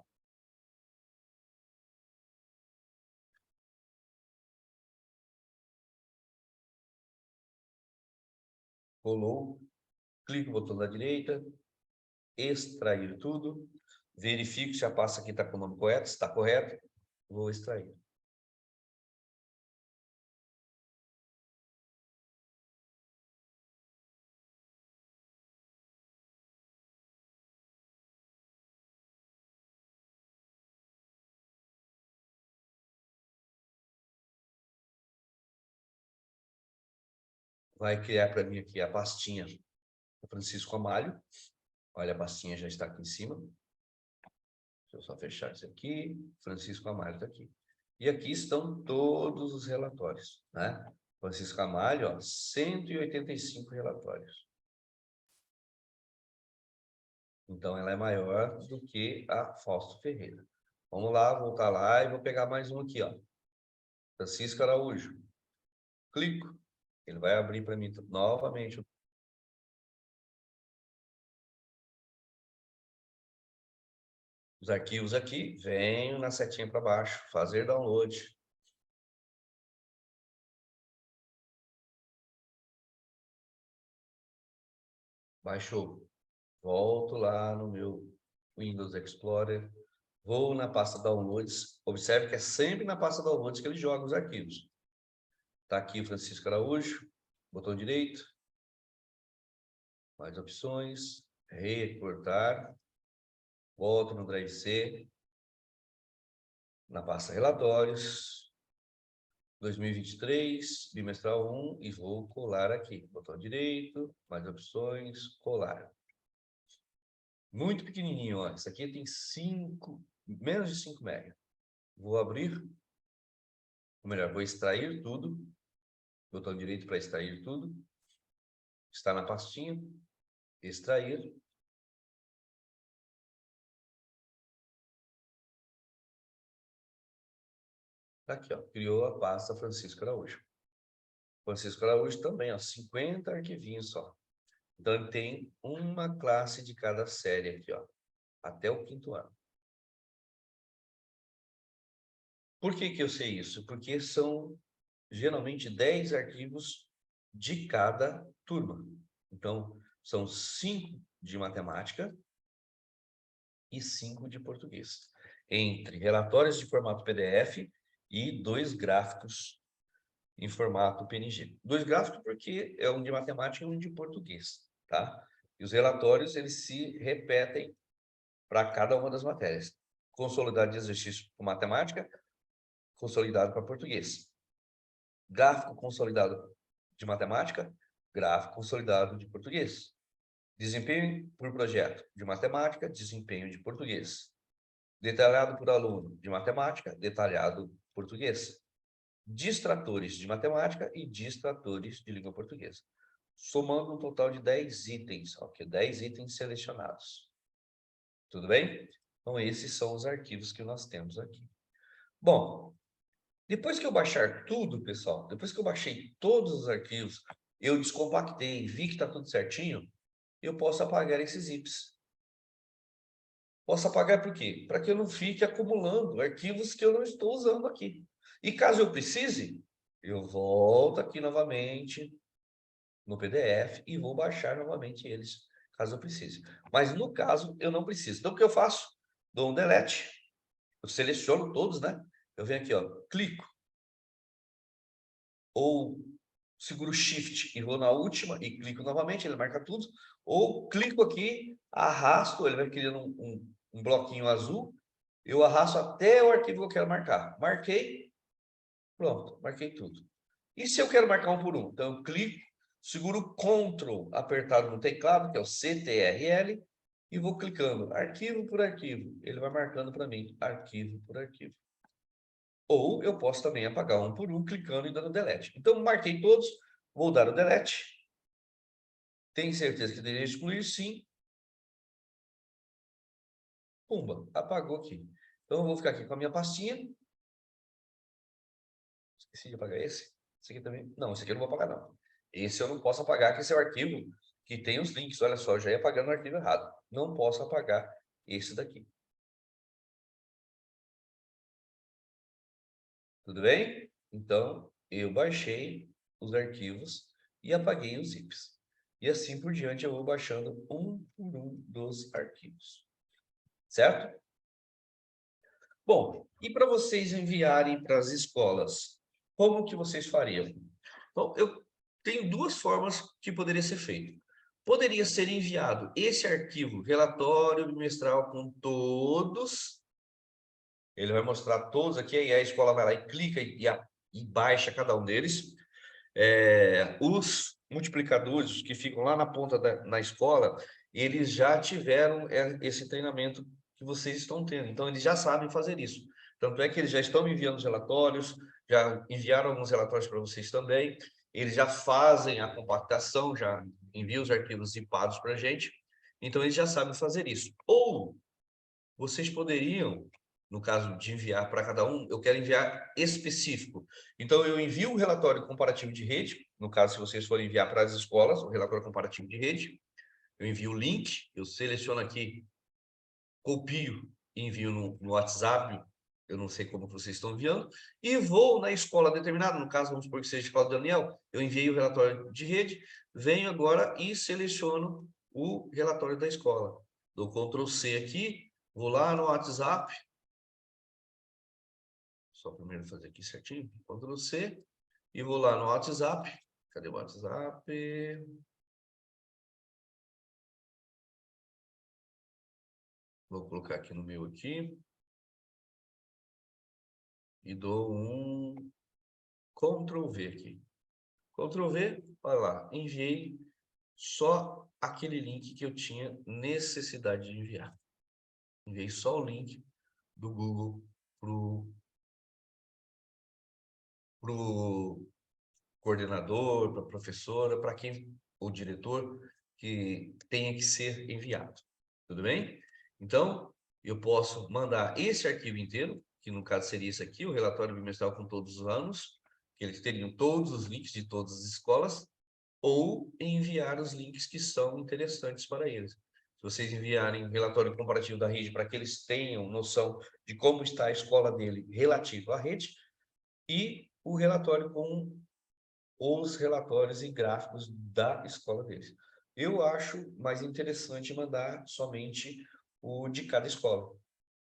Colou, clico no botão da direita, extrair tudo, verifico se a pasta aqui está com o nome correto, se está correto, vou extrair. Vai criar para mim aqui a pastinha do Francisco Amalho. Olha, a pastinha já está aqui em cima. Deixa eu só fechar isso aqui. Francisco Amalho está aqui. E aqui estão todos os relatórios, né? Francisco Amalho, ó, 185 relatórios. Então, ela é maior do que a Fausto Ferreira. Vamos lá, voltar lá e vou pegar mais um aqui, ó. Francisco Araújo. Clico. Ele vai abrir para mim novamente. Os arquivos aqui, venho na setinha para baixo, fazer download. Baixou. Volto lá no meu Windows Explorer. Vou na pasta Downloads. Observe que é sempre na pasta Downloads que ele joga os arquivos. Está aqui o Francisco Araújo. Botão direito. Mais opções. Recortar. Volto no Drive C. Na pasta Relatórios. 2023, bimestral 1, e vou colar aqui. Botão direito, mais opções, colar. Muito pequenininho, ó. Isso aqui tem menos de 5 MB. Vou abrir, ou melhor, vou extrair tudo. Botão direito para extrair tudo. Está na pastinha. Extrair. Tá aqui, ó. Criou a pasta Francisco Araújo. Francisco Araújo também, ó. 50 arquivinhos só. Então, ele tem uma classe de cada série aqui, ó. Até o 5º ano. Por que que eu sei isso? Porque são geralmente 10 arquivos de cada turma. Então, são 5 de matemática e 5 de português. Entre relatórios de formato PDF e 2 gráficos em formato PNG. 2 gráficos porque é um de matemática e um de português, tá? E os relatórios, eles se repetem para cada uma das matérias. Consolidado de exercício para matemática, consolidado para português. Gráfico consolidado de matemática, gráfico consolidado de português. Desempenho por projeto de matemática, desempenho de português. Detalhado por aluno de matemática, detalhado português. Distratores de matemática e distratores de língua portuguesa. Somando um total de 10 itens, ok? 10 itens selecionados. Tudo bem? Então, esses são os arquivos que nós temos aqui. Bom, depois que eu baixar tudo, pessoal, depois que eu baixei todos os arquivos, eu descompactei, vi que está tudo certinho, eu posso apagar esses zips. Posso apagar por quê? Para que eu não fique acumulando arquivos que eu não estou usando aqui. E caso eu precise, eu volto aqui novamente no PDF e vou baixar novamente eles, caso eu precise. Mas no caso, eu não preciso. Então, o que eu faço? Dou um delete. Eu seleciono todos, né? Eu venho aqui, ó, clico. Ou seguro Shift e vou na última e clico novamente, ele marca tudo. Ou clico aqui, arrasto, ele vai criando um bloquinho azul. Eu arrasto até o arquivo que eu quero marcar. Marquei, pronto, marquei tudo. E se eu quero marcar um por um? Então, eu clico, seguro Ctrl apertado no teclado, que é o CTRL, e vou clicando arquivo por arquivo. Ele vai marcando para mim, arquivo por arquivo. Ou eu posso também apagar um por um, clicando e dando delete. Então, marquei todos, vou dar o delete. Tem certeza que deveria excluir? Sim. Pumba, apagou aqui. Então, eu vou ficar aqui com a minha pastinha. Esqueci de apagar esse. Esse aqui também. Não, esse aqui eu não vou apagar, não. Esse eu não posso apagar, que esse é o arquivo que tem os links. Olha só, já ia apagando o arquivo errado. Não posso apagar esse daqui. Tudo bem? Então, eu baixei os arquivos e apaguei os zips. E assim por diante eu vou baixando um por um dos arquivos. Certo? Bom, e para vocês enviarem para as escolas, como que vocês fariam? Bom, eu tenho duas formas que poderia ser feito. Poderia ser enviado esse arquivo, relatório bimestral com todos. Ele vai mostrar todos aqui, aí a escola vai lá e clica e baixa cada um deles. Os multiplicadores que ficam lá na ponta na escola, eles já tiveram esse treinamento que vocês estão tendo. Então, eles já sabem fazer isso. Tanto é que eles já estão me enviando os relatórios, já enviaram alguns relatórios para vocês também. Eles já fazem a compactação, já enviam os arquivos zipados para a gente. Então, eles já sabem fazer isso. Ou vocês poderiam, no caso de enviar para cada um, eu quero enviar específico. Então, eu envio o relatório comparativo de rede, no caso, se vocês forem enviar para as escolas, o relatório comparativo de rede, eu envio o link, eu seleciono aqui, copio e envio no WhatsApp, eu não sei como vocês estão enviando, e vou na escola determinada, no caso, vamos supor que seja a escola do Daniel, eu enviei o relatório de rede, venho agora e seleciono o relatório da escola. Dou Ctrl C aqui, vou lá no WhatsApp, só primeiro fazer aqui certinho, Ctrl C, e vou lá no WhatsApp, cadê o WhatsApp? Vou colocar aqui no meu aqui, e dou um Ctrl V aqui. Ctrl V, olha lá, enviei só aquele link que eu tinha necessidade de enviar. Enviei só o link do Google pro coordenador, para a professora, para quem, o diretor, que tenha que ser enviado. Tudo bem? Então, eu posso mandar esse arquivo inteiro, que no caso seria esse aqui, o relatório bimestral com todos os anos, que eles teriam todos os links de todas as escolas, ou enviar os links que são interessantes para eles. Se vocês enviarem o relatório comparativo da rede para que eles tenham noção de como está a escola dele relativo à rede, e o relatório com os relatórios e gráficos da escola deles. Eu acho mais interessante mandar somente o de cada escola,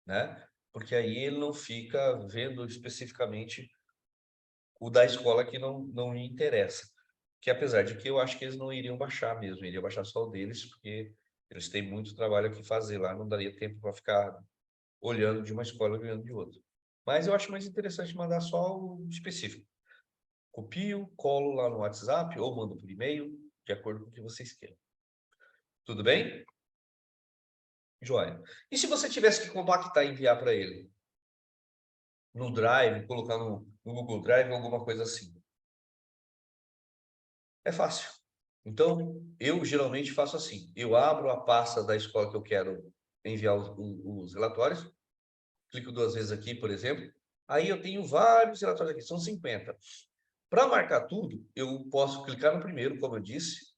né? Porque aí ele não fica vendo especificamente o da escola que não me interessa. Que apesar de que eu acho que eles não iriam baixar mesmo, iriam baixar só o deles, porque eles têm muito trabalho aqui fazer lá, não daria tempo para ficar olhando de uma escola e olhando de outra. Mas eu acho mais interessante mandar só o específico. Copio, colo lá no WhatsApp ou mando por e-mail, de acordo com o que vocês queiram. Tudo bem? Joia. E se você tivesse que compactar e enviar para ele? No Drive, colocar no Google Drive, alguma coisa assim. É fácil. Então, eu geralmente faço assim. Eu abro a pasta da escola que eu quero enviar os relatórios. Clico duas vezes aqui, por exemplo. Aí eu tenho vários relatórios aqui, são 50. Para marcar tudo, eu posso clicar no primeiro, como eu disse.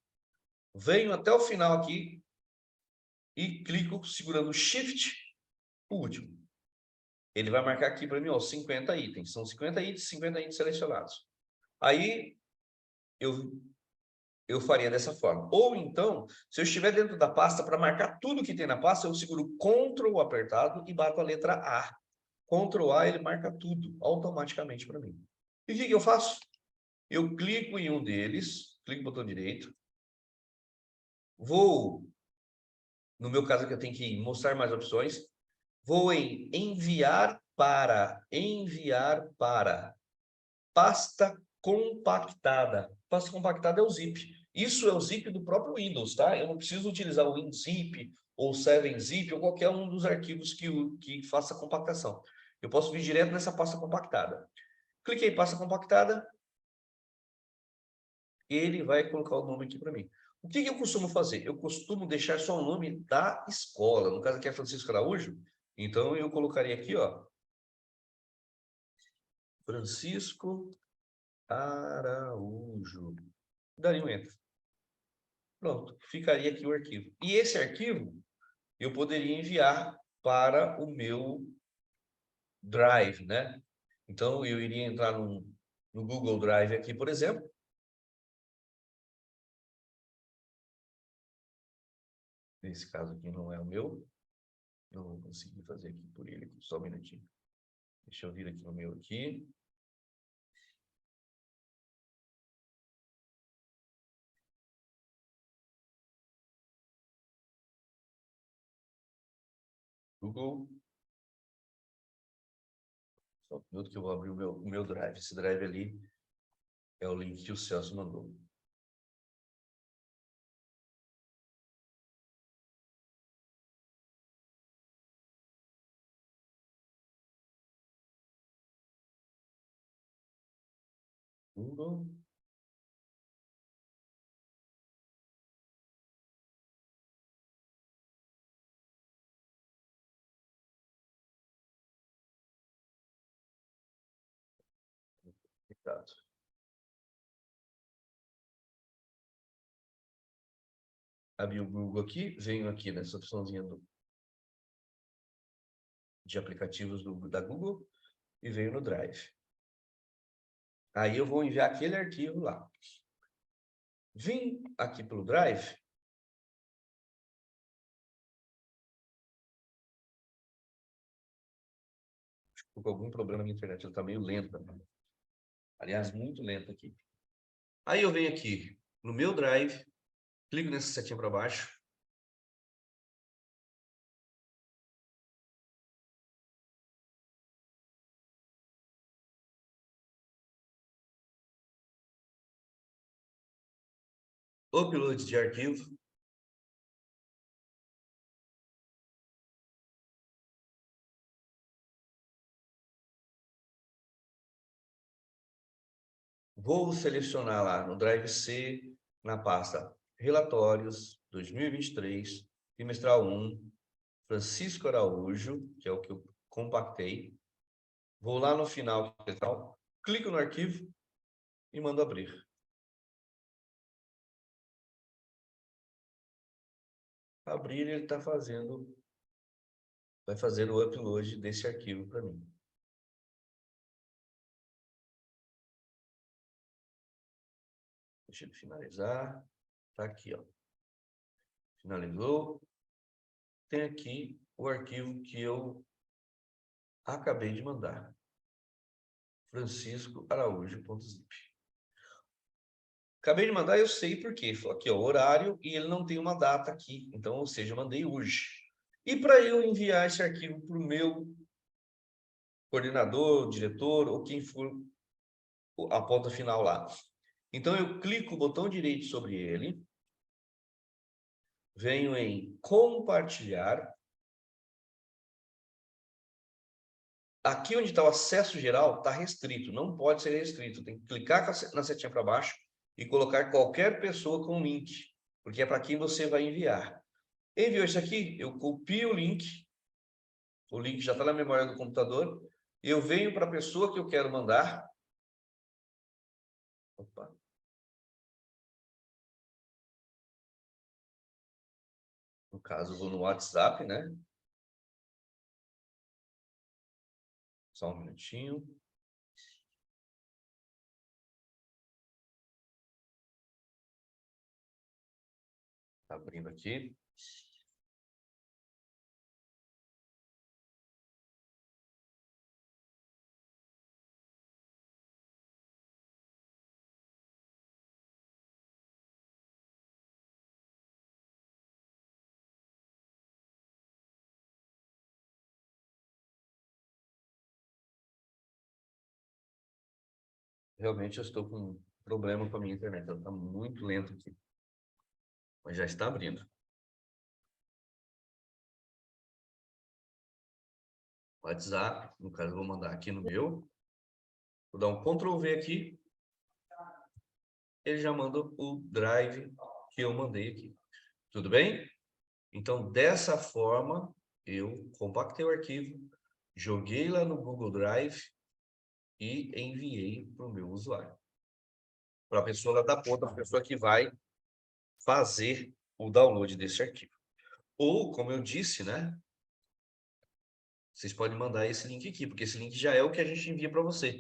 Venho até o final aqui e clico segurando o Shift, o último. Ele vai marcar aqui para mim, ó, 50 itens. São 50 itens selecionados. Aí eu faria dessa forma. Ou então, se eu estiver dentro da pasta, para marcar tudo que tem na pasta, eu seguro Ctrl apertado e bato a letra A. Ctrl A, ele marca tudo automaticamente para mim. E o que eu faço? Eu clico em um deles, clico no botão direito, vou, no meu caso aqui eu tenho que mostrar mais opções, vou em enviar para pasta compactada. Pasta compactada é o zip. Isso é o zip do próprio Windows, tá? Eu não preciso utilizar o WinZip ou 7-zip ou qualquer um dos arquivos que faça compactação. eu posso vir direto nessa pasta compactada. Cliquei em pasta compactada, ele vai colocar o nome aqui para mim. O que eu costumo fazer? Eu costumo deixar só o nome da escola. No caso aqui é Francisco Araújo, então eu colocaria aqui, ó, Francisco Araújo. Daria um enter. Pronto, ficaria aqui o arquivo. E esse arquivo eu poderia enviar para o meu Drive, né? Então eu iria entrar no Google Drive aqui, por exemplo. Nesse caso aqui não é o meu. Não vou conseguir fazer aqui por ele, só um minutinho. Deixa eu vir aqui no meu aqui. Google. Só um minuto que eu vou abrir o meu Drive. Esse Drive ali é o link que o Celso mandou. Google. Cuidado. Abri o Google aqui, venho aqui nessa opçãozinha de aplicativos da Google e venho no Drive. Aí eu vou enviar aquele arquivo lá. Vim aqui pelo Drive. Estou com algum problema na internet, ela está meio lenta. Aliás, muito lenta aqui. Aí eu venho aqui no meu Drive, clico nessa setinha para baixo. Upload de arquivo. Vou selecionar lá no Drive C, na pasta Relatórios 2023, trimestral 1, Francisco Araújo, que é o que eu compactei. Vou lá no final, clico no arquivo e mando abrir. Abrir, ele está fazendo, vai fazer o upload desse arquivo para mim. Deixa ele finalizar. Está aqui, ó. Finalizou. Tem aqui o arquivo que eu acabei de mandar. franciscoaraújo.zip. Acabei de mandar, eu sei por quê. Aqui, ó, horário, e ele não tem uma data aqui. Então, ou seja, eu mandei hoje. E para eu enviar esse arquivo para o meu coordenador, diretor, ou quem for a ponta final lá. Então, eu clico o botão direito sobre ele, venho em compartilhar. Aqui onde está o acesso geral, está restrito, não pode ser restrito. Tem que clicar na setinha para baixo e colocar qualquer pessoa com link, porque é para quem você vai enviar. Enviou isso aqui, eu copio o link já está na memória do computador, eu venho para a pessoa que eu quero mandar. Opa. No caso, eu vou no WhatsApp, né? Só um minutinho. Tá abrindo aqui. Realmente eu estou com um problema com a minha internet. Ela está muito lenta aqui. Mas já está abrindo. WhatsApp, no caso eu vou mandar aqui no meu, vou dar um Ctrl V aqui, ele já manda o drive que eu mandei aqui, tudo bem? Então, dessa forma, eu compactei o arquivo, joguei lá no Google Drive e enviei para o meu usuário. Para a pessoa lá da ponta, a pessoa que vai fazer o download desse arquivo. Ou, como eu disse, né? Vocês podem mandar esse link aqui, porque esse link já é o que a gente envia para você.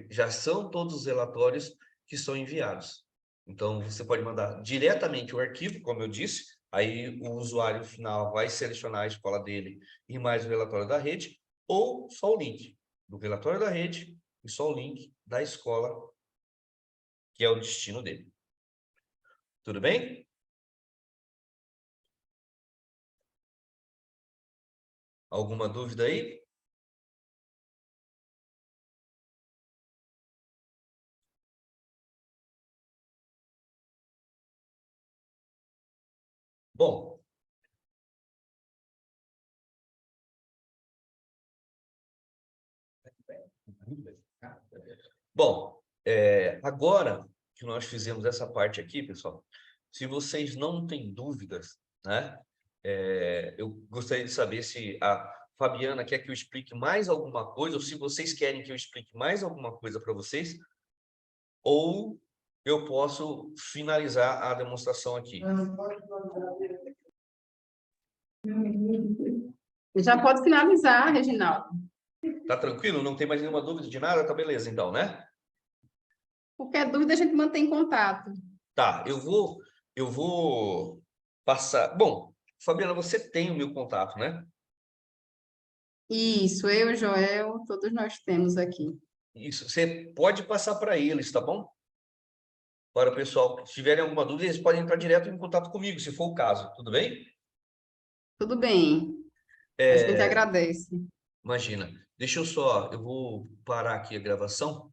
Já são todos os relatórios que são enviados. Então, você pode mandar diretamente o arquivo, como eu disse, aí o usuário final vai selecionar a escola dele e mais o relatório da rede, ou só o link do relatório da rede e só o link da escola, que é o destino dele. Tudo bem? Alguma dúvida aí? Bom, agora que nós fizemos essa parte aqui, pessoal, se vocês não têm dúvidas, né? Eu gostaria de saber se a Fabiana quer que eu explique mais alguma coisa, ou se vocês querem que eu explique mais alguma coisa para vocês, ou eu posso finalizar a demonstração aqui. Já pode finalizar, Reginaldo. Tá tranquilo? Não tem mais nenhuma dúvida de nada? Tá beleza, então, né? Qualquer dúvida, a gente mantém contato. Tá, eu vou passar... Bom, Fabiana, você tem o meu contato, né? Isso, eu, Joel, todos nós temos aqui. Isso, você pode passar para eles, tá bom? Para o pessoal, se tiverem alguma dúvida, eles podem entrar direto em contato comigo, se for o caso, tudo bem? Tudo bem. A gente agradece. Imagina. Eu vou parar aqui a gravação